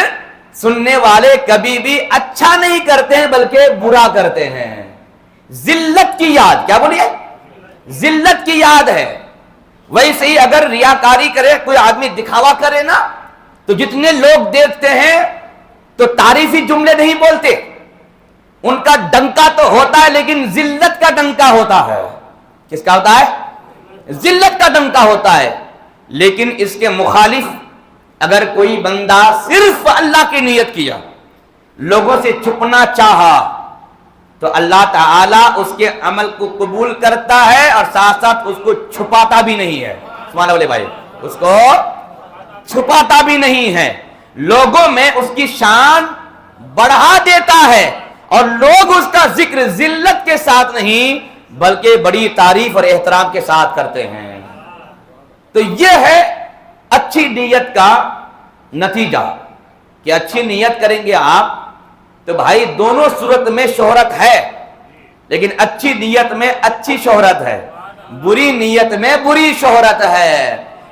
S1: سننے والے کبھی بھی اچھا نہیں کرتے ہیں بلکہ برا کرتے ہیں. ذلت کی یاد, کیا بولیے, ذلت کی یاد ہے. ویسے ہی اگر ریاکاری کرے کوئی آدمی, دکھاوا کرے نا, تو جتنے لوگ دیکھتے ہیں تو تعریفی جملے نہیں بولتے، ان کا ڈنکا تو ہوتا ہے لیکن ذلت کا ڈنکا ہوتا ہے۔ کس کا ہوتا ہے؟ ذلت کا ڈنکا ہوتا ہے۔ لیکن اس کے مخالف اگر کوئی بندہ صرف اللہ کی نیت کیا، لوگوں سے چھپنا چاہا، تو اللہ تعالیٰ اس کے عمل کو قبول کرتا ہے اور ساتھ ساتھ اس کو چھپاتا بھی نہیں ہے۔ سبحان اللہ بھائی، اس کو چھپاتا بھی نہیں ہے، لوگوں میں اس کی شان بڑھا دیتا ہے، اور لوگ اس کا ذکر ذلت کے ساتھ نہیں بلکہ بڑی تعریف اور احترام کے ساتھ کرتے ہیں۔ تو یہ ہے اچھی نیت کا نتیجہ کہ اچھی نیت کریں گے آپ تو بھائی دونوں صورت میں شہرت ہے، لیکن اچھی نیت میں اچھی شہرت ہے، بری نیت میں بری شہرت ہے۔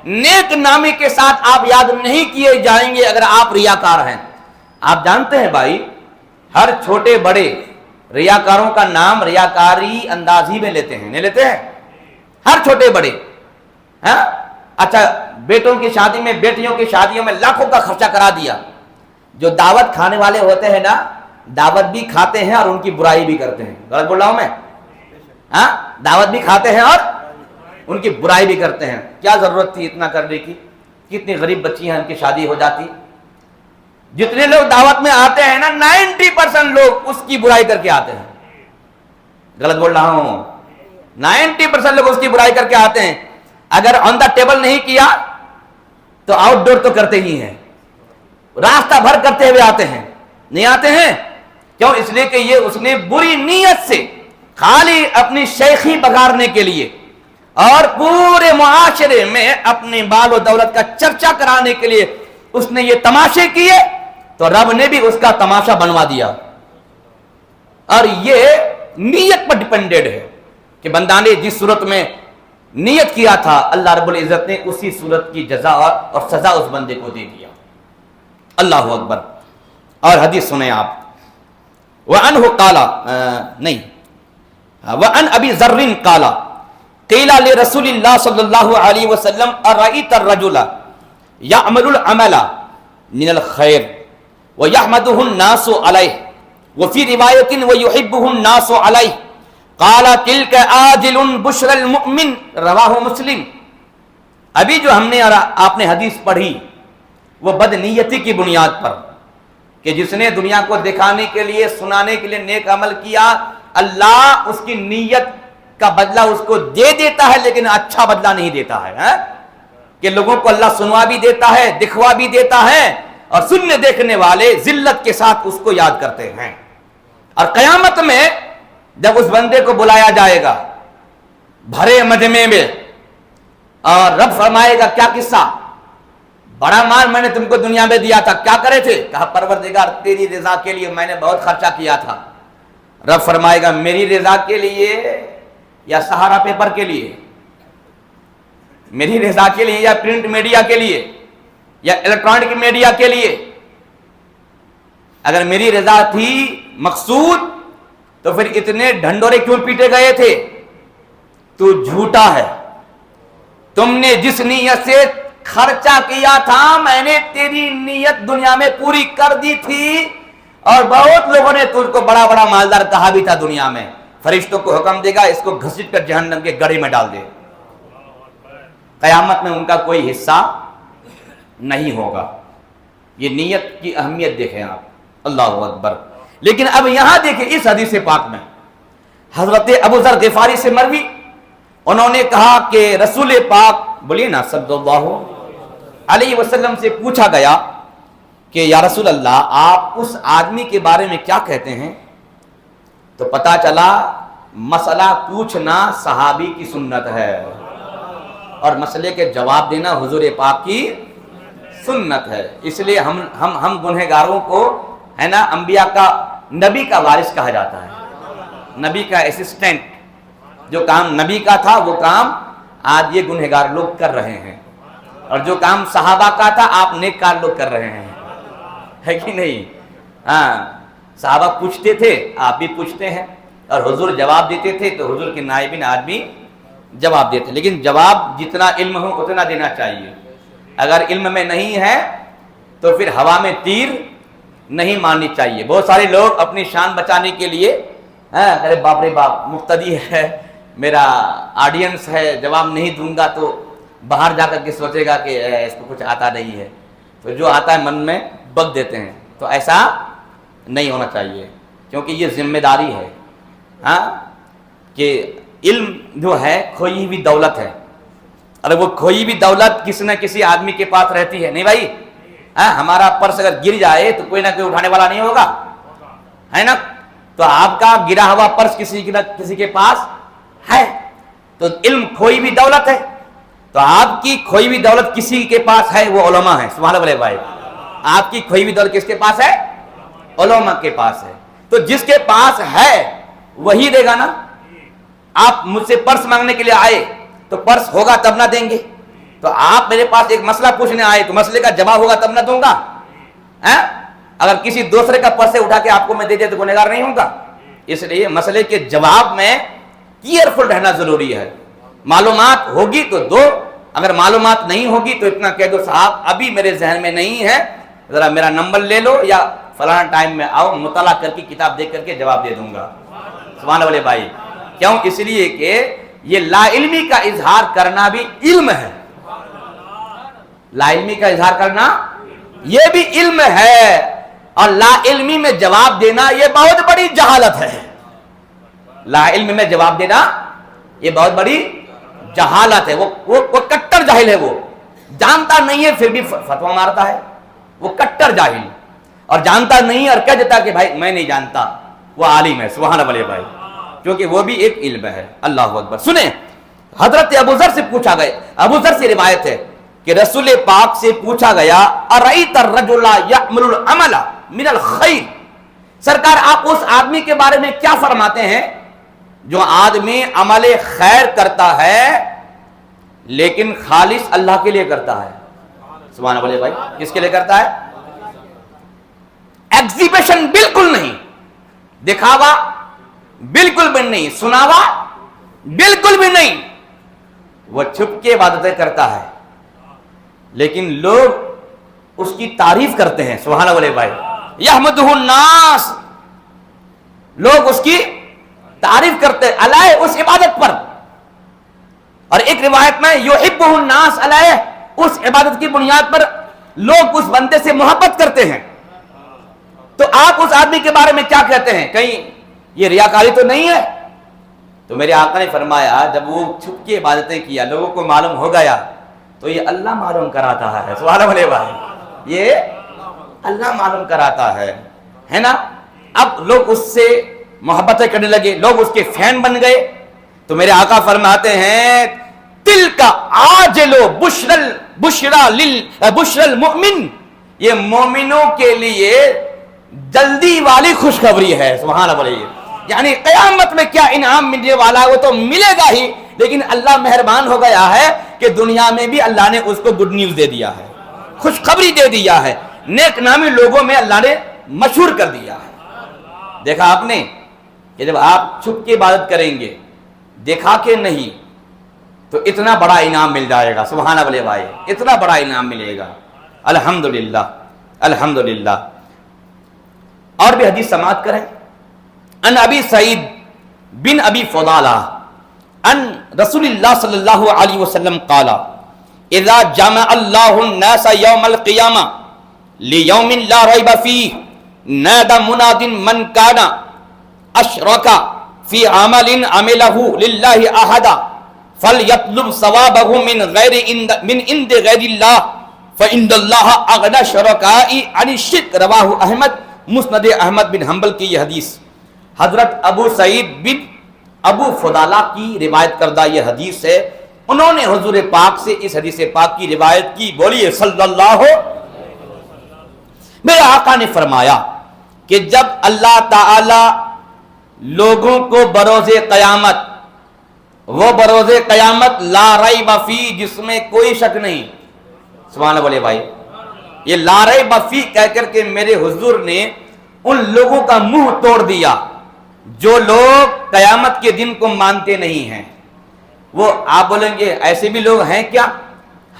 S1: نیک نامی کے ساتھ آپ یاد نہیں کیے جائیں گے اگر آپ ریاکار ہیں۔ آپ جانتے ہیں بھائی، ہر چھوٹے بڑے ریاکاروں کا نام ریاکاری اندازی میں لیتے ہیں، نہیں لیتے ہیں؟ ہر چھوٹے بڑے، ہاں اچھا بیٹوں کی شادی میں، بیٹیوں کی شادیوں میں لاکھوں کا خرچہ کرا دیا۔ جو دعوت کھانے والے ہوتے ہیں نا، دعوت بھی کھاتے ہیں اور ان کی برائی بھی کرتے ہیں۔ غلط بول رہا ہوں میں؟ ہاں، دعوت بھی کھاتے ہیں اور ان کی برائی بھی کرتے ہیں۔ کیا ضرورت تھی اتنا کرنے کی؟ کتنی غریب بچی ہیں، ان کی شادی ہو جاتی۔ جتنے لوگ دعوت میں آتے ہیں نا، 90% لوگ اس کی برائی کر کے آتے ہیں۔ غلط بول رہا ہوں؟ 90% لوگ اس کی برائی کر کے آتے ہیں۔ اگر آن دا ٹیبل نہیں کیا تو آؤٹ ڈور تو کرتے ہی ہیں، راستہ بھر کرتے ہوئے آتے ہیں، نہیں آتے ہیں؟ کیوں؟ اس لیے کہ یہ اس نے بری نیت سے خالی اپنی شیخی بگاڑنے کے لیے اور پورے معاشرے میں اپنے بال و دولت کا چرچا کرانے کے لیے اس نے یہ تماشے کیے، تو رب نے بھی اس کا تماشا بنوا دیا۔ اور یہ نیت پر ڈیپینڈڈ ہے کہ بندہ نے جس صورت میں نیت کیا تھا، اللہ رب العزت نے اسی صورت کی جزا اور سزا اس بندے کو دے دیا۔ اللہ اکبر۔ اور حدیث سنیں آپ، وَأَنْهُ قَالَ نہیں وَأَنْ أَبِي ذَرٍّ قَالَ قِيلَ لِرَسُولِ اللَّهِ صلی اللہ علیہ وسلم أَرَأَيْتَ الرَّجُلَ يَعْمَلُ الْعَمَلَ مِنَ الْخَيْرِ وَيَحْمَدُهُ النَّاسُ عَلَيْهِ وَفِي رِوَایَةٍ وَيُحِبُّهُ النَّاسُ عَلَيْهِ قَالَ تِلْكَ آجِلٌ بُشْرَ الْمُؤْمِنِ رواہ مسلم۔ ابھی جو ہم نے اور آپ نے حدیث پڑھی وہ بدنیتی کی بنیاد پر، کہ جس نے دنیا کو دکھانے کے لیے، سنانے کے لیے نیک عمل کیا، اللہ اس کی نیت کا بدلہ اس کو دے دیتا ہے، لیکن اچھا بدلہ نہیں دیتا ہے، کہ لوگوں کو اللہ سنوا بھی دیتا ہے، دکھوا بھی دیتا ہے، اور سننے دیکھنے والے ذلت کے ساتھ اس کو یاد کرتے ہیں۔ اور قیامت میں جب اس بندے کو بلایا جائے گا بھرے مجمع میں، اور رب فرمائے گا کیا قصہ، بڑا مال میں نے تم کو دنیا میں دیا تھا، کیا کرے تھے؟ کہا پروردگار تیری رضا کے لیے میں نے بہت خرچہ کیا تھا۔ رب فرمائے گا میری رضا کے لیے یا سہارا پیپر کے لیے؟ میری رضا کے لیے یا پرنٹ میڈیا کے لیے یا الیکٹرانک میڈیا کے لیے؟ اگر میری رضا تھی مقصود تو پھر اتنے ڈھنڈورے کیوں پیٹے گئے تھے؟ تو جھوٹا ہے، تم نے جس نیت سے خرچہ کیا تھا میں نے تیری نیت دنیا میں پوری کر دی تھی، اور بہت لوگوں نے تجھ کو بڑا بڑا مالدار کہا بھی تھا دنیا میں۔ فرشتوں کو حکم دے گا اس کو گھسیٹ کر جہنم کے گڑھے میں ڈال دے، قیامت میں ان کا کوئی حصہ نہیں ہوگا۔ یہ نیت کی اہمیت دیکھیں آپ، اللہ اکبر۔ لیکن اب یہاں دیکھیں اس حدیث پاک میں حضرت ابو ذر غفاری سے مروی، انہوں نے کہا کہ رسول پاک بولیے نا صلی اللہ علیہ وسلم سے پوچھا گیا کہ یا رسول اللہ آپ اس آدمی کے بارے میں کیا کہتے ہیں؟ تو پتا چلا مسئلہ پوچھنا صحابی کی سنت ہے اور مسئلے کے جواب دینا حضور پاک کی سنت ہے۔ اس لیے ہم گنہگاروں کو ہے نا انبیاء کا، نبی کا وارث کہا جاتا ہے، نبی کا اسسٹنٹ۔ جو کام نبی کا تھا وہ کام آج یہ گنہگار لوگ کر رہے ہیں، اور جو کام صحابہ کا تھا آپ نیککار لوگ کر رہے ہیں، ہے کہ نہیں؟ ہاں، صحابہ پوچھتے تھے آپ بھی پوچھتے ہیں، اور حضور جواب دیتے تھے تو حضور کے نائبین آج بھی جواب دیتے، لیکن جواب جتنا علم ہو اتنا دینا چاہیے۔ اگر علم میں نہیں ہے تو پھر ہوا میں تیر نہیں ماننی چاہیے۔ بہت سارے لوگ اپنی شان بچانے کے لیے ارے باپ رے باپ مقتدی ہے، میرا آڈینس ہے، جواب نہیں دوں گا تو باہر جا کر کے سوچے گا کہ اس کو کچھ آتا نہیں ہے، تو جو آتا ہے من میں بک دیتے ہیں۔ تو ایسا نہیں ہونا چاہیے، کیونکہ یہ ذمہ داری ہے کہ علم جو ہے کھوئی ہوئی دولت ہے، اور وہ کھوئی ہوئی دولت کسی نہ کسی آدمی کے پاس رہتی ہے۔ نہیں بھائی، ہمارا پرس اگر گر جائے تو کوئی نہ کوئی اٹھانے والا نہیں ہوگا، ہے نا؟ تو آپ کا گرا ہوا پرس کسی کے پاس ہے، تو علم کھوئی ہوئی دولت ہے، تو آپ کی کھوئی ہوئی دولت کسی کے پاس ہے، وہ علماء ہے۔ سبحان اللہ بھائی، آپ کی کھوئی ہوئی دولت کس کے پاس ہے؟ علماء کے پاس ہے۔ تو جس کے پاس ہے وہی دے گا نا۔ آپ مجھ سے پرس مانگنے کے لیے آئے تو پرس ہوگا تب نہ دیں گے، تو آپ میرے پاس ایک مسئلہ پوچھنے آئے تو مسئلے کا جواب ہوگا تب نہ دوں گا۔ اگر کسی دوسرے کا پرس اٹھا کے آپ کو میں دے دیا تو گنہگار نہیں ہوں گا۔ اس لیے مسئلے کے جواب میں کیئرفل رہنا ضروری ہے۔ معلومات ہوگی تو دو، اگر معلومات نہیں ہوگی تو اتنا کہہ دو صاحب ابھی میرے ذہن میں نہیں ہے، ذرا میرا نمبر لے لو یا فلانا ٹائم میں آؤ، مطالعہ کر کے کتاب دیکھ کر کے جواب دے دوں گا۔ سبحان اللہ بھائی، کیوں؟ اس لیے کہ یہ لا علمی کا اظہار کرنا بھی علم ہے، لا علمی کا اظہار کرنا یہ بھی علم ہے، اور لا علمی میں جواب دینا یہ بہت بڑی جہالت ہے۔ لا علم میں جواب دینا یہ بہت بڑی جہالت ہے۔ وہ کٹر جاہل ہے، وہ جانتا نہیں ہے پھر بھی فتویٰ مارتا ہے، وہ کٹر جاہل، اور جانتا نہیں اور کہہ دیتا کہ بھائی میں نہیں جانتا، وہ عالم ہے۔ سبحان اللہ بھائی، کیونکہ وہ بھی ایک علم ہے۔ اللہ اکبر۔ سنیں، حضرت ابو ذر سے پوچھا گیا، ابو ذر سے روایت ہے کہ رسول پاک سے پوچھا گیا ارأیت الرجل یعمل العمل من الخیر، سرکار آپ اس آدمی کے بارے میں کیا فرماتے ہیں جو آدمی عمل خیر کرتا ہے لیکن خالص اللہ کے لیے کرتا ہے؟ سبحان اللہ بھائی، کس کے لیے کرتا ہے؟ ایگزیبیشن بالکل نہیں، دکھاوا بالکل بھی نہیں، سناوا بالکل بھی نہیں، وہ چھپ کے عبادتیں کرتا ہے لیکن لوگ اس کی تعریف کرتے ہیں۔ سبحان اللہ بھائی، یحمدہ الناس، لوگ اس کی تعریف کرتے ہیں علیہ، اس عبادت پر۔ اور ایک روایت میں یحبہ الناس علیہ، اس عبادت کی بنیاد پر لوگ اس بندے سے محبت کرتے ہیں۔ تو آپ اس آدمی کے بارے میں کیا کہتے ہیں؟ کہیں یہ ریاکاری تو نہیں ہے؟ تو میرے آقا نے فرمایا جب وہ چھپ کے عبادتیں کیا لوگوں کو معلوم ہو گیا تو یہ اللہ معلوم کراتا ہے۔ سبحان اللہ بھائی، یہ اللہ معلوم کراتا ہے نا؟ اب لوگ اس سے محبتیں کرنے لگے، لوگ اس کے فین بن گئے، تو میرے آقا فرماتے ہیں تلک عاجل بشرى المؤمن، یہ مومنوں کے لیے جلدی والی خوشخبری ہے۔ سبحان اللہ، یعنی قیامت میں کیا انعام ملنے والا ہے وہ تو ملے گا ہی، لیکن اللہ مہربان ہو گیا ہے کہ دنیا میں بھی اللہ نے اس کو گڈ نیوز دے دیا ہے، خوشخبری دے دیا ہے، نیک نامی لوگوں میں اللہ نے مشہور کر دیا ہے۔ دیکھا آپ نے کہ جب آپ چھپ کے عبادت کریں گے، دیکھا کہ نہیں، تو اتنا بڑا انعام مل جائے گا۔ سبحان اللہ بھائی، اتنا بڑا انعام ملے گا۔ الحمدللہ الحمدللہ۔ اور بھی حدیث سماعت کریں۔ ان ابی سعید بن ابی فضالہ ان رسول اللہ صلی اللہ علیہ وسلم قال اذا جمع اللہ الناس یوم القیامہ لیوم لا ریب فیہ نادى مناد من كان اشرك في عمل عمله لله احدا فليطلب ثوابه من عند غير الله فإن الله اغنى الشركاء عن الشرك۔ رواہ احمد، مسند احمد بن حنبل کی یہ حدیث حضرت ابو سعید بن ابو فضالہ کی روایت کردہ یہ حدیث ہے۔ انہوں نے حضور پاک سے اس حدیث پاک کی روایت کی۔ بولیے صلی اللہ۔ میرے آقا نے فرمایا کہ جب اللہ تعالی لوگوں کو بروز قیامت، وہ بروز قیامت لا ریب فی، جس میں کوئی شک نہیں، سبحان اللہ بھائی، یہ لا ریب فی کہہ کر کے میرے حضور نے ان لوگوں کا منہ توڑ دیا جو لوگ قیامت کے دن کو مانتے نہیں ہیں۔ وہ آپ بولیں گے ایسے بھی لوگ ہیں کیا؟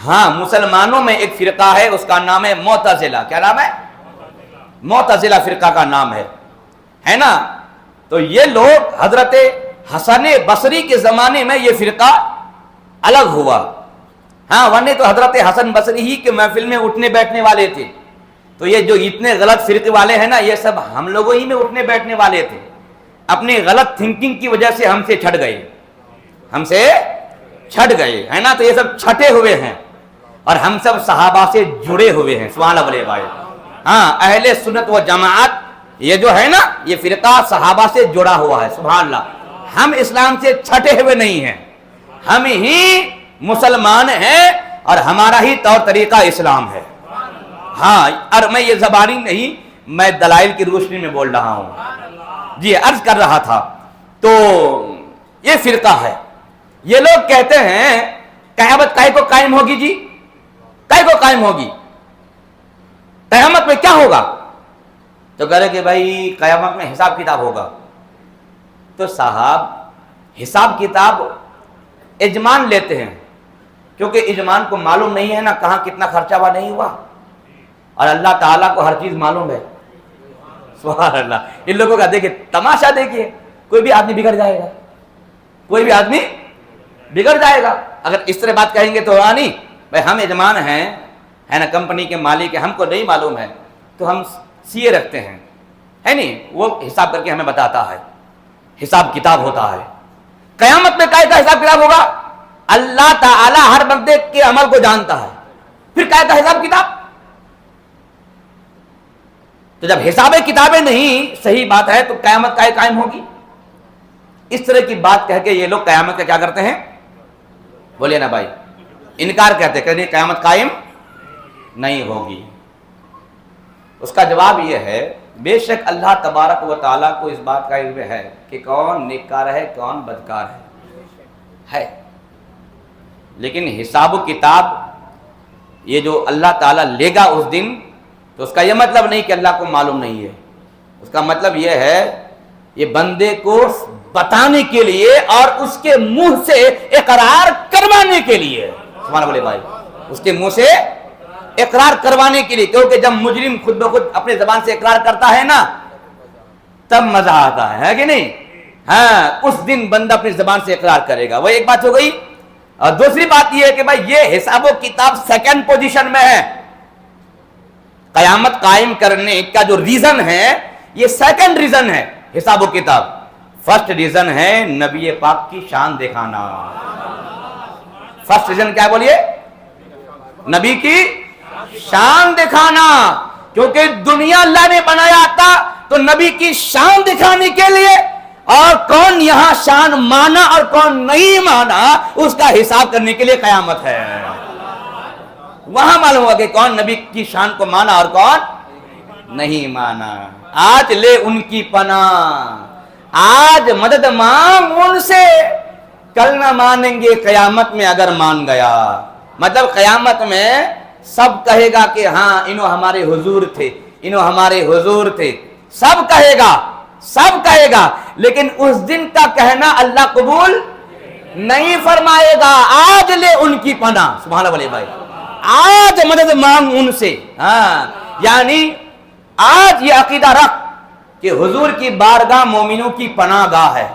S1: ہاں، مسلمانوں میں ایک فرقہ ہے، اس کا نام ہے معتزلہ۔ کیا نام ہے؟ معتزلہ فرقہ کا نام ہے نا. تو یہ لوگ حضرت حسن بصری کے زمانے میں یہ فرقہ الگ ہوا. ہاں ورنہ تو حضرت حسن بصری ہی کے محفل میں اٹھنے بیٹھنے والے تھے. تو یہ جو اتنے غلط فرقے والے ہیں نا یہ سب ہم لوگوں ہی میں اٹھنے بیٹھنے والے تھے. اپنی غلط تھنکنگ کی وجہ سے ہم سے چھٹ گئے ہے نا. تو یہ سب چھٹے ہوئے ہیں اور ہم سب صحابہ سے جڑے ہوئے ہیں. سبحان اللہ بھائی. ہاں اہل سنت و جماعت یہ جو ہے نا یہ فرقہ صحابہ سے جڑا ہوا ہے. سبحان اللہ. ہم اسلام سے چھٹے ہوئے نہیں ہیں, ہم ہی مسلمان ہیں اور ہمارا ہی طور طریقہ اسلام ہے. ہاں اور میں یہ زبانی نہیں, میں دلائل کی روشنی میں بول رہا ہوں. جی عرض کر رہا تھا تو یہ فرقہ ہے. یہ لوگ کہتے ہیں قیامت کائے کو قائم ہوگی. جی کائے کو قائم ہوگی, قیامت میں کیا ہوگا؟ تو کہہ رہے کہ بھائی قیامت میں حساب کتاب ہوگا. تو صاحب حساب کتاب اجمان لیتے ہیں کیونکہ اجمان کو معلوم نہیں ہے نا کہاں کتنا خرچہ ہوا نہیں ہوا, اور اللہ تعالیٰ کو ہر چیز معلوم ہے. سبحان اللہ. ان لوگوں کا دیکھیں تماشا, دیکھیے کوئی بھی آدمی بگڑ جائے گا, کوئی بھی آدمی بگڑ جائے گا. اگر اس طرح بات کہیں گے تو نہیں بھائی ہم اجمان ہیں ہے نا, کمپنی کے مالک ہیں, ہم کو نہیں معلوم ہے تو ہم سی اے رکھتے ہیں ہے نہیں, وہ حساب کر کے ہمیں بتاتا ہے, حساب کتاب ہوتا ہے. قیامت میں کائے کا حساب کتاب ہوگا؟ اللہ تعالی ہر بندے کے عمل کو جانتا ہے, پھر کائے کا حساب کتاب؟ تو جب حساب کتابیں نہیں صحیح بات ہے تو قیامت کائے قائم ہوگی؟ اس طرح کی بات کہہ کے یہ لوگ قیامت کا کیا کرتے ہیں؟ بولیے نا بھائی, انکار کرتے کہ قیامت قائم نہیں ہوگی. اس کا جواب یہ ہے بے شک اللہ تبارک و تعالیٰ کو اس بات کا علم ہے کہ کون نیککار ہے کون بدکار ہے, لیکن حساب و کتاب یہ جو اللہ تعالیٰ لے گا اس دن, تو اس کا یہ مطلب نہیں کہ اللہ کو معلوم نہیں ہے. اس کا مطلب یہ ہے یہ بندے کو بتانے کے لیے اور اس کے منہ سے اقرار کروانے کے لیے. سبحان اللہ بھائی, اس کے منہ سے اقرار کروانے کے لیے, کیونکہ جب مجرم خود بخود اپنے زبان سے اقرار کرتا ہے نا تب مزہ آتا ہے کہ نہیں. ہاں اس دن بندہ اپنی زبان سے اقرار کرے گا. وہ ایک بات ہو گئی. اور دوسری بات یہ ہے کہ بھائی یہ حساب و کتاب سیکنڈ پوزیشن میں ہے. قیامت قائم کرنے کا جو ریزن ہے یہ سیکنڈ ریزن ہے حساب و کتاب. فرسٹ ریزن ہے نبی پاک کی شان دکھانا. فرسٹ ریزن کیا بولیے؟ نبی کی شان دکھانا. کیونکہ دنیا اللہ نے بنایا تھا تو نبی کی شان دکھانے کے لیے, اور کون یہاں شان مانا اور کون نہیں مانا اس کا حساب کرنے کے لیے قیامت ہے. وہاں معلوم ہوا کہ کون نبی کی شان کو مانا اور کون نہیں مانا. آج لے ان کی پناہ, آج مدد مانگ ان سے, کل نہ مانیں گے قیامت میں اگر مان گیا. مطلب قیامت میں سب کہے گا کہ ہاں انہوں ہمارے حضور تھے, انہوں ہمارے حضور تھے, سب کہے گا, سب کہے گا, لیکن اس دن کا کہنا اللہ قبول نہیں فرمائے گا. آج لے ان کی پناہ. سبحان اللہ بھائی, آج مدد مانگ ان سے. ہاں یعنی آج یہ عقیدہ رکھ کہ حضور کی بارگاہ مومنوں کی پناہ گاہ ہے,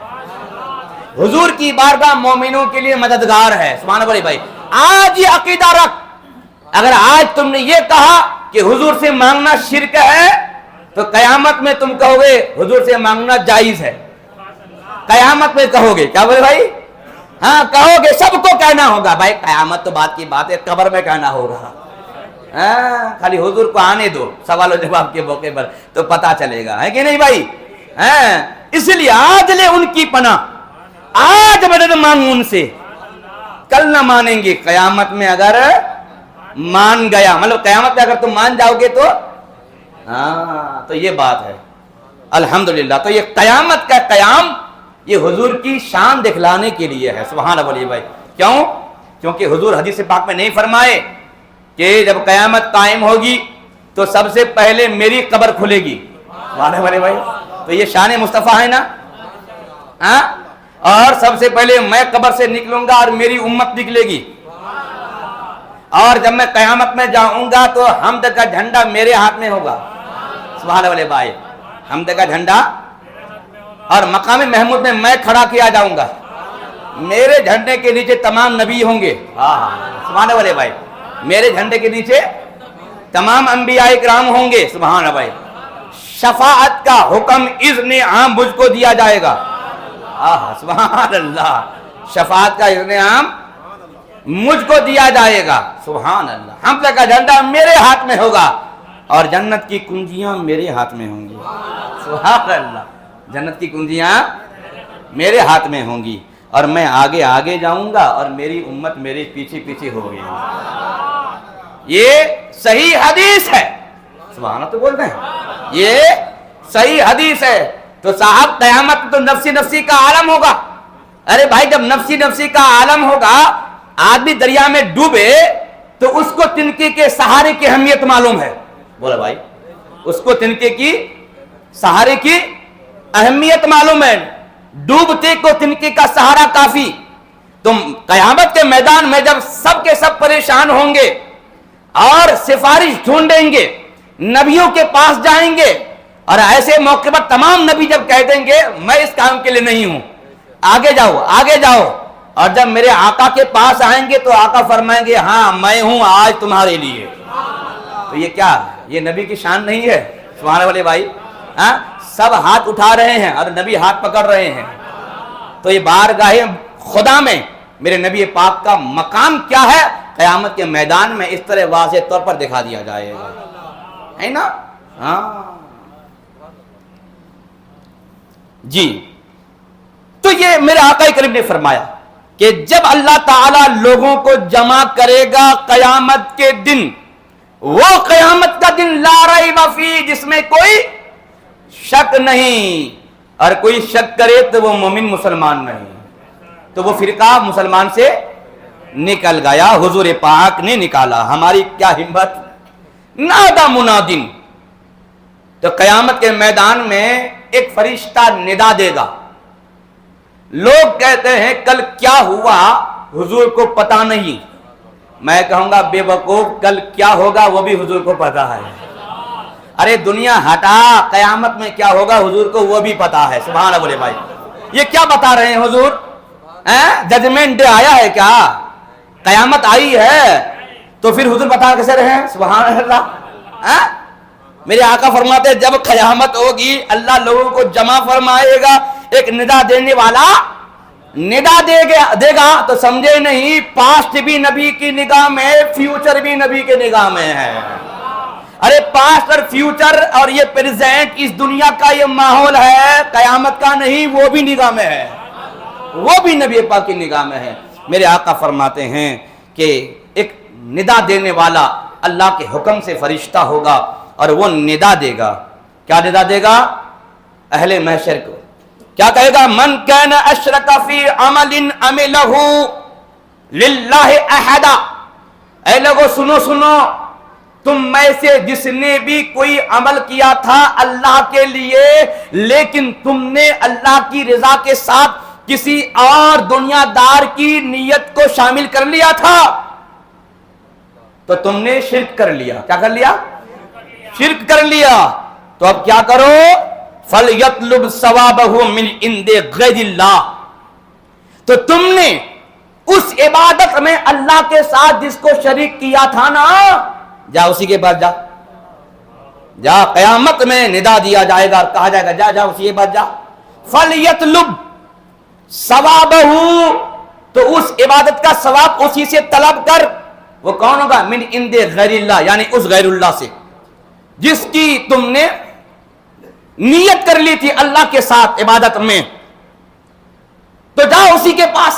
S1: حضور کی بارگاہ مومنوں کے لیے مددگار ہے. سبحان اللہ بھائی, آج یہ عقیدہ رکھ. اگر آج تم نے یہ کہا کہ حضور سے مانگنا شرک ہے تو قیامت میں تم کہو گے حضور سے مانگنا جائز ہے. قیامت میں کہو گے, کیا بولے بھائی؟ ہاں کہو گے, سب کو کہنا ہوگا. بھائی قیامت تو بات کی بات ہے, قبر میں کہنا ہوگا. خالی حضور کو آنے دو سوال و جواب کے موقع پر تو پتا چلے گا, ہے کہ نہیں بھائی؟ اس لیے آج لے ان کی پناہ, آج مدد مانگ ان سے, کل نہ مانیں گے قیامت میں اگر مان گیا. مطلب قیامت میں اگر تم مان جاؤ گے تو تو یہ بات ہے. الحمدللہ. تو یہ قیامت کا قیام یہ حضور کی شان دکھلانے کے لیے ہے. سبحان اللہ بھائی. کیوں؟ کیونکہ حضور حدیث پاک میں نہیں فرمائے کہ جب قیامت قائم ہوگی تو سب سے پہلے میری قبر کھلے گی. سبحان اللہ بھائی. تو یہ شان مصطفیٰ ہے نا. اور سب سے پہلے میں قبر سے نکلوں گا اور میری امت نکلے گی, اور جب میں قیامت میں جاؤں گا تو حمد کا جھنڈا میرے ہاتھ میں ہوگا. سبحان والے بھائی، حمد کا جھنڈا اور مقام محمود میں میں کھڑا کیا جاؤں گا، میرے جھنڈے کے نیچے تمام نبی ہوں گے، سبحان والے بھائی، میرے جھنڈے کے نیچے تمام انبیاء کرام ہوں گے، سبحان بھائی، شفاعت کا حکم اذن عام مجھ کو دیا جائے گا، سبحان اللہ، شفاعت کا اذن عام مجھ کو دیا جائے گا، سبحان اللہ، حمد کا جھنڈا میرے ہاتھ میں ہوگا اور جنت کی کنجیاں میرے ہاتھ میں ہوں گی، سبحان اللہ، جنت کی کنجیاں میرے ہاتھ میں ہوں گی اور میں آگے آگے جاؤں گا اور میری امت میرے پیچھے پیچھے ہوگی۔ یہ صحیح حدیث ہے، سبحان اللہ تو بولتے ہیں، یہ صحیح حدیث ہے۔ تو صاحب قیامت تو نفسی نفسی کا عالم ہوگا، ارے بھائی جب نفسی نفسی کا عالم ہوگا، آدمی دریا میں ڈوبے تو اس کو تنکے کے سہارے کی اہمیت معلوم ہے، بولا بھائی، اس کو تنکے کی سہارے کی اہمیت معلوم ہے، ڈوبتے کو تنکے کا سہارا کافی۔ تم قیامت کے میدان میں جب سب کے سب پریشان ہوں گے اور سفارش ڈھونڈیں گے، نبیوں کے پاس جائیں گے اور ایسے موقع پر تمام نبی جب کہہ دیں گے میں اس کام کے لیے نہیں ہوں، آگے جاؤ آگے جاؤ، اور جب میرے آقا کے پاس آئیں گے تو آقا فرمائیں گے ہاں میں ہوں آج تمہارے لیے، تو یہ کیا، یہ نبی کی شان نہیں ہے؟ سبحان والے بھائی، سب ہاتھ اٹھا رہے ہیں اور نبی ہاتھ پکڑ رہے ہیں، تو یہ بارگاہ خدا میں میرے نبی پاک کا مقام کیا ہے، قیامت کے میدان میں اس طرح واضح طور پر دکھا دیا جائے گا، ہے نا؟ ہاں جی، تو یہ میرے آقا کریم نے فرمایا کہ جب اللہ تعالیٰ لوگوں کو جمع کرے گا قیامت کے دن، وہ قیامت کا دن لا ریب فیہ، جس میں کوئی شک نہیں، اور کوئی شک کرے تو وہ مومن مسلمان نہیں، تو وہ فرقہ مسلمان سے نکل گیا، حضور پاک نے نکالا، ہماری کیا ہمت۔ نادا منادن، تو قیامت کے میدان میں ایک فرشتہ ندا دے گا، لوگ کہتے ہیں کل کیا ہوا حضور کو پتا نہیں، میں کہوں گا بے وقوف، کل کیا ہوگا وہ بھی حضور کو پتا ہے، ارے دنیا ہٹا، قیامت میں کیا ہوگا حضور کو وہ بھی پتا ہے، سبحان اللہ بولے بھائی، یہ کیا بتا رہے ہیں حضور؟ ججمنٹ ڈے آیا ہے کیا؟ قیامت آئی ہے تو پھر حضور بتا کیسے رہے ہیں؟ سبحان اللہ، میرے آقا فرماتے ہیں جب قیامت ہوگی اللہ لوگوں کو جمع فرمائے گا، ایک ندا دینے والا ندا دے گا، تو سمجھے نہیں پاسٹ بھی نبی کی نگاہ میں ہے، فیوچر بھی نبی کے نگاہ میں ہے، ارے پاسٹ اور فیوچر اور یہ پریزنٹ اس دنیا کا یہ ماحول ہے، قیامت کا نہیں، وہ بھی نگاہ میں ہے، وہ بھی نبی پاک کی نگاہ میں ہے۔ میرے آقا فرماتے ہیں کہ ایک ندا دینے والا اللہ کے حکم سے فرشتہ ہوگا اور وہ ندا دے گا، کیا ندا دے گا؟ اہل محشر کو کیا کہے گا؟ من کان اشرک فی عمل عملہ للہ احدا، اے لوگو سنو سنو، تم میں سے جس نے بھی کوئی عمل کیا تھا اللہ کے لیے لیکن تم نے اللہ کی رضا کے ساتھ کسی اور دنیا دار کی نیت کو شامل کر لیا تھا تو تم نے شرک کر لیا، کیا کر لیا؟ شرک کر لیا، تو اب کیا کرو؟ فَلْيَطْلُبْ ثَوَابَهُ مِنْ عِنْدِ غَيْرِ اللَّهِ، تو تم نے اس عبادت میں اللہ کے ساتھ جس کو شریک کیا تھا نا، جا اسی کے پاس جا قیامت میں ندا دیا جائے گا اور کہا جائے گا جا اسی کے پاس جا، فَلْيَطْلُبْ ثَوَابَهُ، تو اس عبادت کا ثواب اسی سے طلب کر، وہ کون ہوگا؟ من عند غیر اللہ، یعنی اس غیر اللہ سے جس کی تم نے نیت کر لی تھی اللہ کے ساتھ عبادت میں، تو جاؤ اسی کے پاس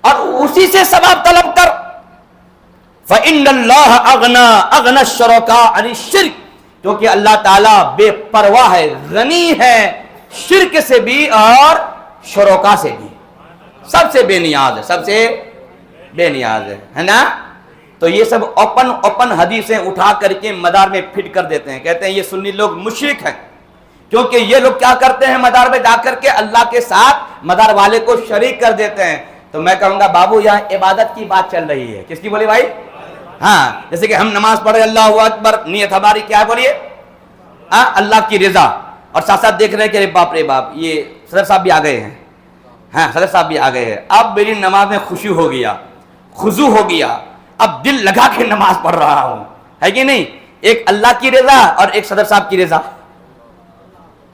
S1: اور اسی سے ثواب طلب کر۔ فَإِنَّ اللَّهَ أَغْنَى الشُّرَكَاءَ عَنِ الشِّرْكِ، کیونکہ اللہ تعالیٰ بے پرواہ ہے، غنی ہے شرک سے بھی اور شرکا سے بھی، سب سے بے نیاز ہے، سب سے بے نیاز ہے نا؟ تو یہ سب اوپن حدیثیں اٹھا کر کے مدار میں فٹ کر دیتے ہیں، کہتے ہیں یہ سنی لوگ مشرک ہیں، کیونکہ یہ لوگ کیا کرتے ہیں مدار میں جا کر کے اللہ کے ساتھ مدار والے کو شریک کر دیتے ہیں۔ تو میں کہوں گا بابو یہاں عبادت کی بات چل رہی ہے، کس کی بولی بھائی؟ ہاں، جیسے کہ ہم نماز پڑھ رہے اللہ اکبر، نیت ہماری کیا ہے بولیے؟ اللہ کی رضا، اور ساتھ ساتھ دیکھ رہے ہیں کہ ارے باپ رے باپ، یہ صدر صاحب بھی آ گئے ہیں، ہاں صدر صاحب بھی آ گئے ہیں، اب میری نماز میں خوشی ہو گیا، خضوع ہو گیا، اب دل لگا کے نماز پڑھ رہا ہوں، ہے کہ نہیں؟ ایک اللہ کی رضا اور ایک صدر صاحب کی رضا،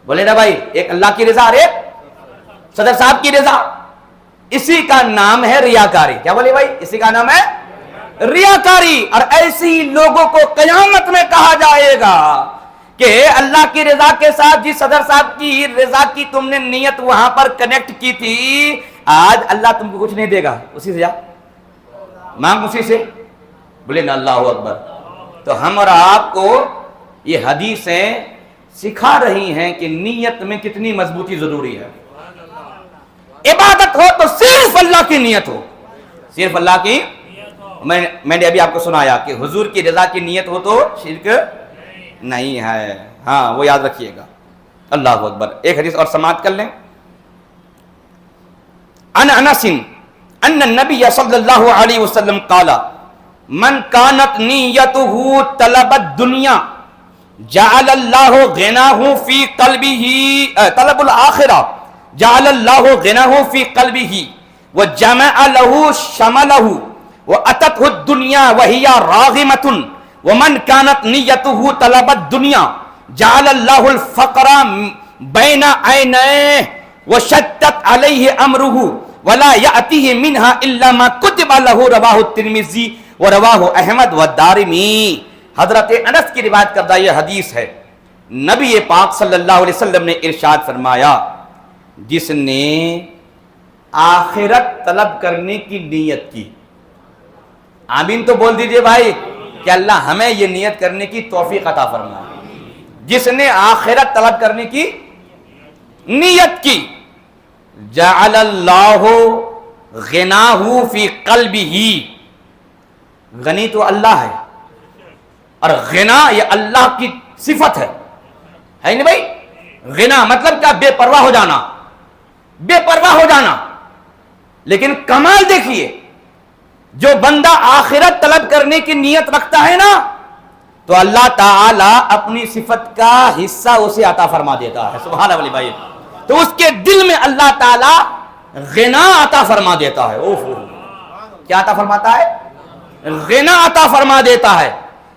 S1: بولے نا بھائی، ایک اللہ کی رضا اور ایک صدر صاحب کی رضا، اسی کا نام ہے ریاکاری۔ کیا بولے بھائی؟ اسی کا نام ہے ریاکاری۔ اور ایسی لوگوں کو قیامت میں کہا جائے گا کہ اللہ کی رضا کے ساتھ جس صدر صاحب کی رضا کی تم نے نیت وہاں پر کنیکٹ کی تھی، آج اللہ تم کو کچھ نہیں دے گا، اسی سے جا مانگ، اسی سے۔ بولے نا اللہ اکبر۔ تو ہم اور آپ کو یہ حدیثیں سکھا رہی ہیں کہ نیت میں کتنی مضبوطی ضروری ہے۔ عبادت ہو تو صرف اللہ کی نیت ہو، صرف اللہ کی۔ میں نے ابھی آپ کو سنایا کہ حضور کی رضا کی نیت ہو تو شرک نہیں ہے، ہاں وہ یاد رکھیے گا۔ اللہ اکبر۔ ایک حدیث اور سماعت کر لیں۔ عن انس ان النبی صلی اللہ علیہ وسلم قال من كانت نیتہ طلب الدنیا جعل اللہ غناہ فی قلبہ، طلب الآخرہ جعل اللہ غناہ فی قلبہ وجمع له شملہ واتته الدنیا وہی راغمۃ ومن كانت نیتہ طلب الدنیا جعل اللہ الفقر بین عینیہ وشتت علیہ امرہ ولا یأتیہ منہا الا ما کتب له رواہ الترمذی ورواہ احمد والدارمی۔ حضرت انس کی روایت کردہ یہ حدیث ہے، نبی پاک صلی اللہ علیہ وسلم نے ارشاد فرمایا، جس نے آخرت طلب کرنے کی نیت کی، آمین تو بول دیجئے بھائی، کہ اللہ ہمیں یہ نیت کرنے کی توفیق عطا فرمائے۔ جس نے آخرت طلب کرنے کی نیت کی، جعل اللہ غناہ فی قلبہ، غنی تو اللہ ہے، اور غنا یہ اللہ کی صفت ہے نا بھائی؟ غنا مطلب کیا؟ بے پرواہ ہو جانا، بے پرواہ ہو جانا۔ لیکن کمال دیکھیے، جو بندہ آخرت طلب کرنے کی نیت رکھتا ہے نا، تو اللہ تعالی اپنی صفت کا حصہ اسے عطا فرما دیتا ہے۔ سبحان اللہ بھائی۔ تو اس کے دل میں اللہ تعالی غنا عطا فرما دیتا ہے۔ کیا عطا فرماتا ہے؟ غنا عطا فرما دیتا ہے۔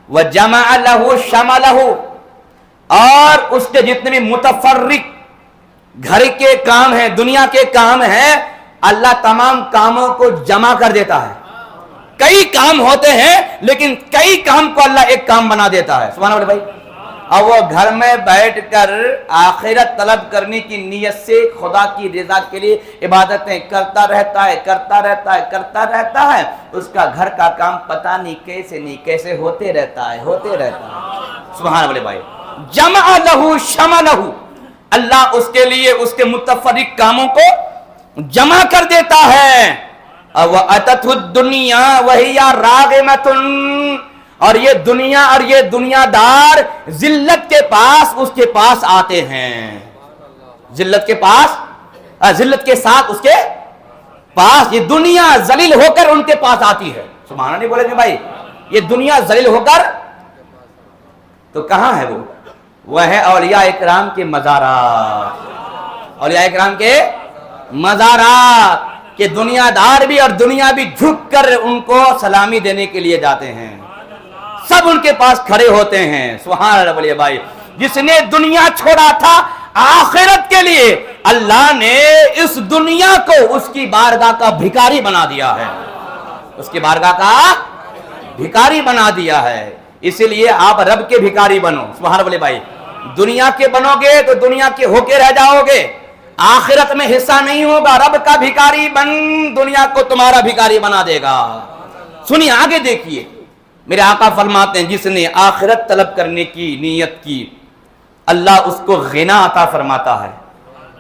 S1: وَجَمَعَ لَهُ شَمَلَهُ، اور اس کے جتنے بھی متفرق گھر کے کام ہیں، دنیا کے کام ہیں، اللہ تمام کاموں کو جمع کر دیتا ہے۔ کئی کام ہوتے ہیں لیکن کئی کام کو اللہ ایک کام بنا دیتا ہے۔ سبحان اللہ بھائی۔ اور وہ گھر میں بیٹھ کر آخرت طلب کرنے کی نیت سے خدا کی رضا کے لیے عبادتیں کرتا رہتا ہے، کرتا رہتا ہے، کرتا رہتا ہے، اس کا گھر کا کام پتہ نہیں کیسے ہوتے رہتا ہے، ہوتے رہتا ہے۔ سبحان اللہ بھائی۔ جمع لہو شملہ، اللہ اس کے لیے اس کے متفرق کاموں کو جمع کر دیتا ہے۔ وَأَتَتْهُ الدُّنْيَا وَهِيَ رَاغِمَةٌ، اور یہ دنیا اور یہ دنیا دار ذلت کے پاس اس کے پاس آتے ہیں، ذلت کے پاس، ذلت کے ساتھ اس کے پاس، یہ دنیا ذلیل ہو کر ان کے پاس آتی ہے۔ سبحان اللہ نہیں بولے گے بھائی؟ یہ دنیا ذلیل ہو کر تو کہاں ہے وہ ہے اولیاء اکرام کے مزارات، اولیاء اکرام کے مزارات، کہ دنیا دار بھی اور دنیا بھی جھک کر ان کو سلامی دینے کے لیے جاتے ہیں، سب ان کے پاس کھڑے ہوتے ہیں۔ سبحان اللہ بولیے بھائی۔ جس نے دنیا چھوڑا تھا آخرت کے لیے، اللہ نے اس دنیا کو اس کی بارگاہ کا بھکاری بنا دیا ہے، اس کی بارگاہ کا بھکاری بنا دیا ہے۔ اسی لیے آپ رب کے بھکاری بنو۔ سبحان اللہ بولیے بھائی۔ دنیا کے بنو گے تو دنیا کے ہو کے رہ جاؤ گے، آخرت میں حصہ نہیں ہوگا۔ رب کا بھکاری بن، دنیا کو تمہارا بھکاری بنا دے گا۔ سنیے آگے دیکھیے، میرے آقا فرماتے ہیں جس نے آخرت طلب کرنے کی نیت کی، اللہ اس کو غنا عطا فرماتا ہے،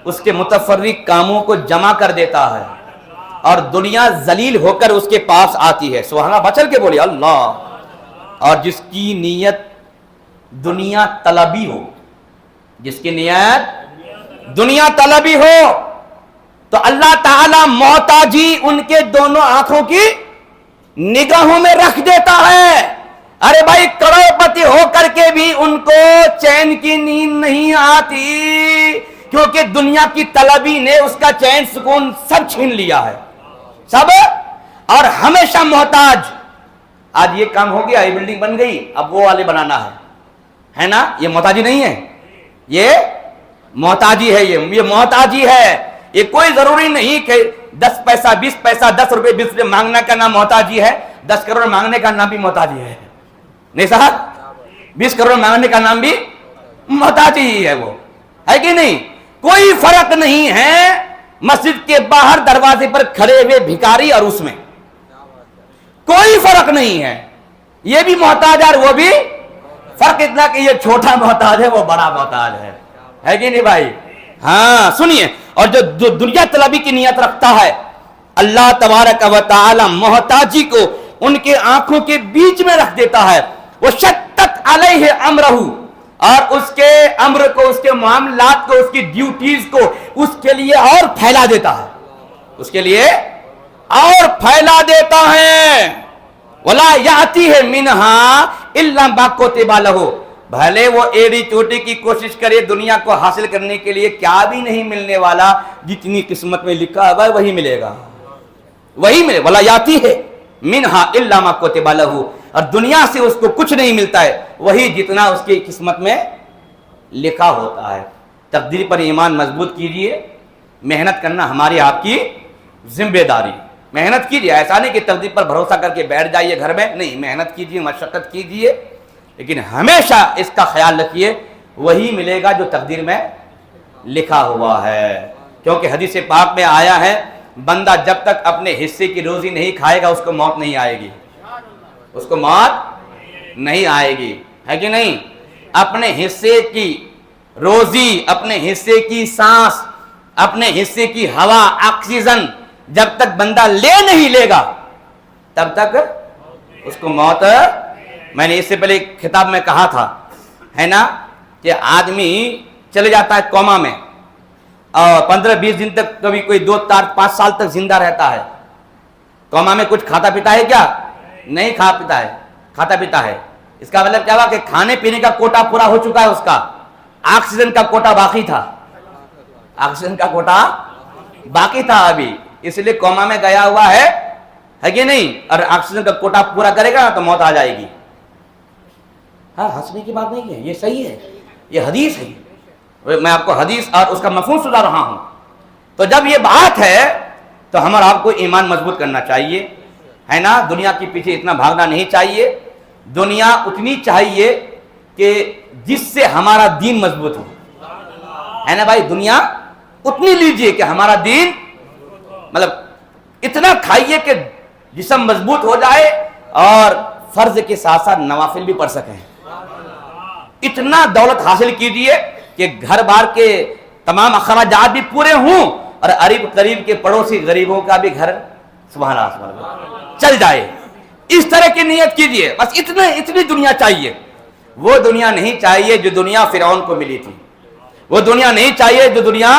S1: اس کے متفرق کاموں کو جمع کر دیتا ہے، اور دنیا ذلیل ہو کر اس کے پاس آتی ہے۔ سبحان اللہ بچل کے بولیے اللہ۔ اور جس کی نیت دنیا طلبی ہو، جس کی نیت دنیا طلبی ہو، تو اللہ تعالی محتاجی ان کے دونوں آنکھوں کی نگاہوں میں رکھ دیتا ہے۔ ارے بھائی کروڑپتی ہو کر کے بھی ان کو چین کی نیند نہیں آتی، کیونکہ دنیا کی طلبی نے اس کا چین سکون سب چھین لیا ہے، سب، اور ہمیشہ محتاج۔ آج یہ کام ہو گیا، یہ بلڈنگ بن گئی، اب وہ والے بنانا ہے نا؟ یہ محتاجی نہیں ہے، یہ محتاجی ہے، یہ محتاجی ہے۔ یہ کوئی ضروری نہیں کہ 10 پیسہ 20 پیسہ 10 روپے 20 روپے مانگنے کا نام محتاجی ہے، 10 کروڑ مانگنے کا نام بھی محتاجی ہے، نہیں صاحب؟ 20 کروڑ مانگنے کا نام بھی محتاجی ہی ہے، وہ ہے کہ نہیں؟ کوئی فرق نہیں ہے مسجد کے باہر دروازے پر کھڑے ہوئے بھکاری اور اس میں، کوئی فرق نہیں ہے۔ یہ بھی محتاج ہے اور وہ بھی، فرق اتنا کہ یہ چھوٹا محتاج ہے، وہ بڑا محتاج ہے کہ نہیں بھائی؟ ہاں سنیے، اور جو دنیا طلبی کی نیت رکھتا ہے، اللہ تبارک و تعالی محتاجی کو ان کے آنکھوں کے بیچ میں رکھ دیتا ہے، وہ شتت علیہ امرہ، اور اس کے امر کو، اس کے معاملات کو، اس کی ڈیوٹیز کو اس کے لیے اور پھیلا دیتا ہے، اس کے لیے اور پھیلا دیتا ہے۔ وَلَا يَأْتِهِ مِنْهَا إِلَّا مَا كُتِبَ لَهُ، بھلے وہ ایڑی چوٹی کی کوشش کرے دنیا کو حاصل کرنے کے لیے، کیا بھی نہیں ملنے والا، جتنی قسمت میں لکھا ہوا ہے وہی ملے گا، وہی ملے۔ وَلَا يَأْتِهِ مِنْهَا إِلَّا مَا كُتِبَ لَهُ، اور دنیا سے اس کو کچھ نہیں ملتا ہے، وہی جتنا اس کی قسمت میں لکھا ہوتا ہے۔ تقدیر پر ایمان مضبوط کیجئے، محنت کرنا ہماری آپ کی ذمہ داری، محنت کیجئے، ایسا نہیں کہ تقدیر پر بھروسہ کر کے بیٹھ جائیے گھر میں، نہیں، محنت کیجئے، مشقت کیجئے، لیکن ہمیشہ اس کا خیال رکھیے وہی ملے گا جو تقدیر میں لکھا ہوا ہے، کیونکہ حدیث پاک میں آیا ہے بندہ جب تک اپنے حصے کی روزی نہیں کھائے گا اس کو موت نہیں آئے گی، اس کو موت نہیں آئے گی، ہے کہ نہیں؟ اپنے حصے کی روزی، اپنے حصے کی سانس، اپنے حصے کی ہوا، آکسیجن جب تک بندہ لے نہیں لے گا تب تک اس کو موت۔ میں نے اس سے پہلے خطاب میں کہا تھا، ہے نا، کہ آدمی چلے جاتا ہے کوما میں اور 15-20 دن تک، کبھی کوئی 2-4-5 سال تک زندہ رہتا ہے۔ کوما میں کچھ کھاتا پیتا ہے کیا؟ نہیں کھاتا پیتا ہے۔ اس کا مطلب کیا ہوا کہ کھانے پینے کا کوٹا پورا ہو چکا ہے، اس کا آکسیجن کا کوٹا باقی تھا، آکسیجن کا کوٹا باقی تھا ابھی، اس لیے کوما میں گیا ہوا ہے کہ نہیں؟ اور آکسیجن کا کوٹا پورا کرے گا تو موت آ جائے گی۔ ہاں، ہنسنے کی بات نہیں ہے، یہ صحیح ہے، یہ حدیث ہے، میں آپ کو حدیث اور اس کا مفہوم سنا رہا ہوں۔ تو جب یہ بات ہے تو ہم اور آپ کو ایمان مضبوط کرنا چاہیے، ہے نا؟ دنیا کے پیچھے اتنا بھاگنا نہیں چاہیے، دنیا اتنی چاہیے کہ جس سے ہمارا دین مضبوط ہو، ہے نا بھائی؟ دنیا اتنی لیجئے کہ ہمارا دین، مطلب اتنا کھائیے کہ جسم مضبوط ہو جائے اور فرض کے ساتھ ساتھ نوافل بھی پڑھ سکیں، اتنا دولت حاصل کیجئے کہ گھر بار کے تمام اخراجات بھی پورے ہوں اور قریب قریب کے پڑوسی غریبوں کا بھی گھر سبحان اللہ چل جائے، اس طرح کی نیت کیجئے، بس اتنی دنیا چاہیے۔ وہ دنیا نہیں چاہیے جو دنیا فرعون کو ملی تھی، وہ دنیا نہیں چاہیے جو دنیا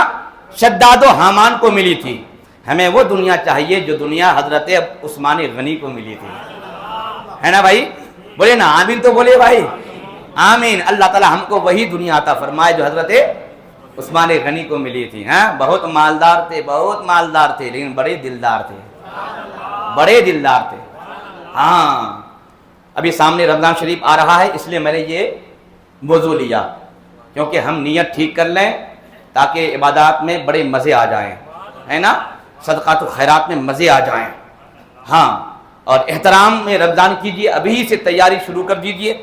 S1: شداد و حامان کو ملی تھی، ہمیں وہ دنیا چاہیے جو دنیا حضرت عثمان غنی کو ملی تھی، ہے نا بھائی؟ بولے نا آمین، تو بولے بھائی آمین۔ اللہ تعالی ہم کو وہی دنیا عطا فرمائے جو حضرت عثمان غنی کو ملی تھی۔ ہاں، بہت مالدار تھے لیکن بڑے دلدار تھے۔ ہاں، ابھی سامنے رمضان شریف آ رہا ہے، اس لیے میں نے یہ موضوع لیا، کیونکہ ہم نیت ٹھیک کر لیں تاکہ عبادات میں بڑے مزے آ جائیں، ہے نا؟ صدقات و خیرات میں مزے آ جائیں۔ ہاں، اور احترام میں رمضان کیجئے، ابھی سے تیاری شروع کر دیجئے۔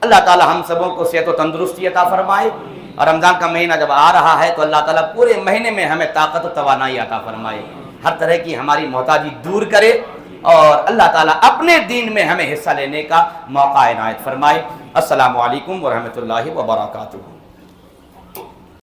S1: اللہ تعالی ہم سبوں کو صحت و تندرستی عطا فرمائے، اور رمضان کا مہینہ جب آ رہا ہے تو اللہ تعالیٰ پورے مہینے میں ہمیں طاقت و توانائی عطا فرمائے، ہر طرح کی ہماری محتاجی دور کرے، اور اللہ تعالیٰ اپنے دین میں ہمیں حصہ لینے کا موقع عنایت فرمائے۔ السلام علیکم ورحمۃ اللہ وبرکاتہ۔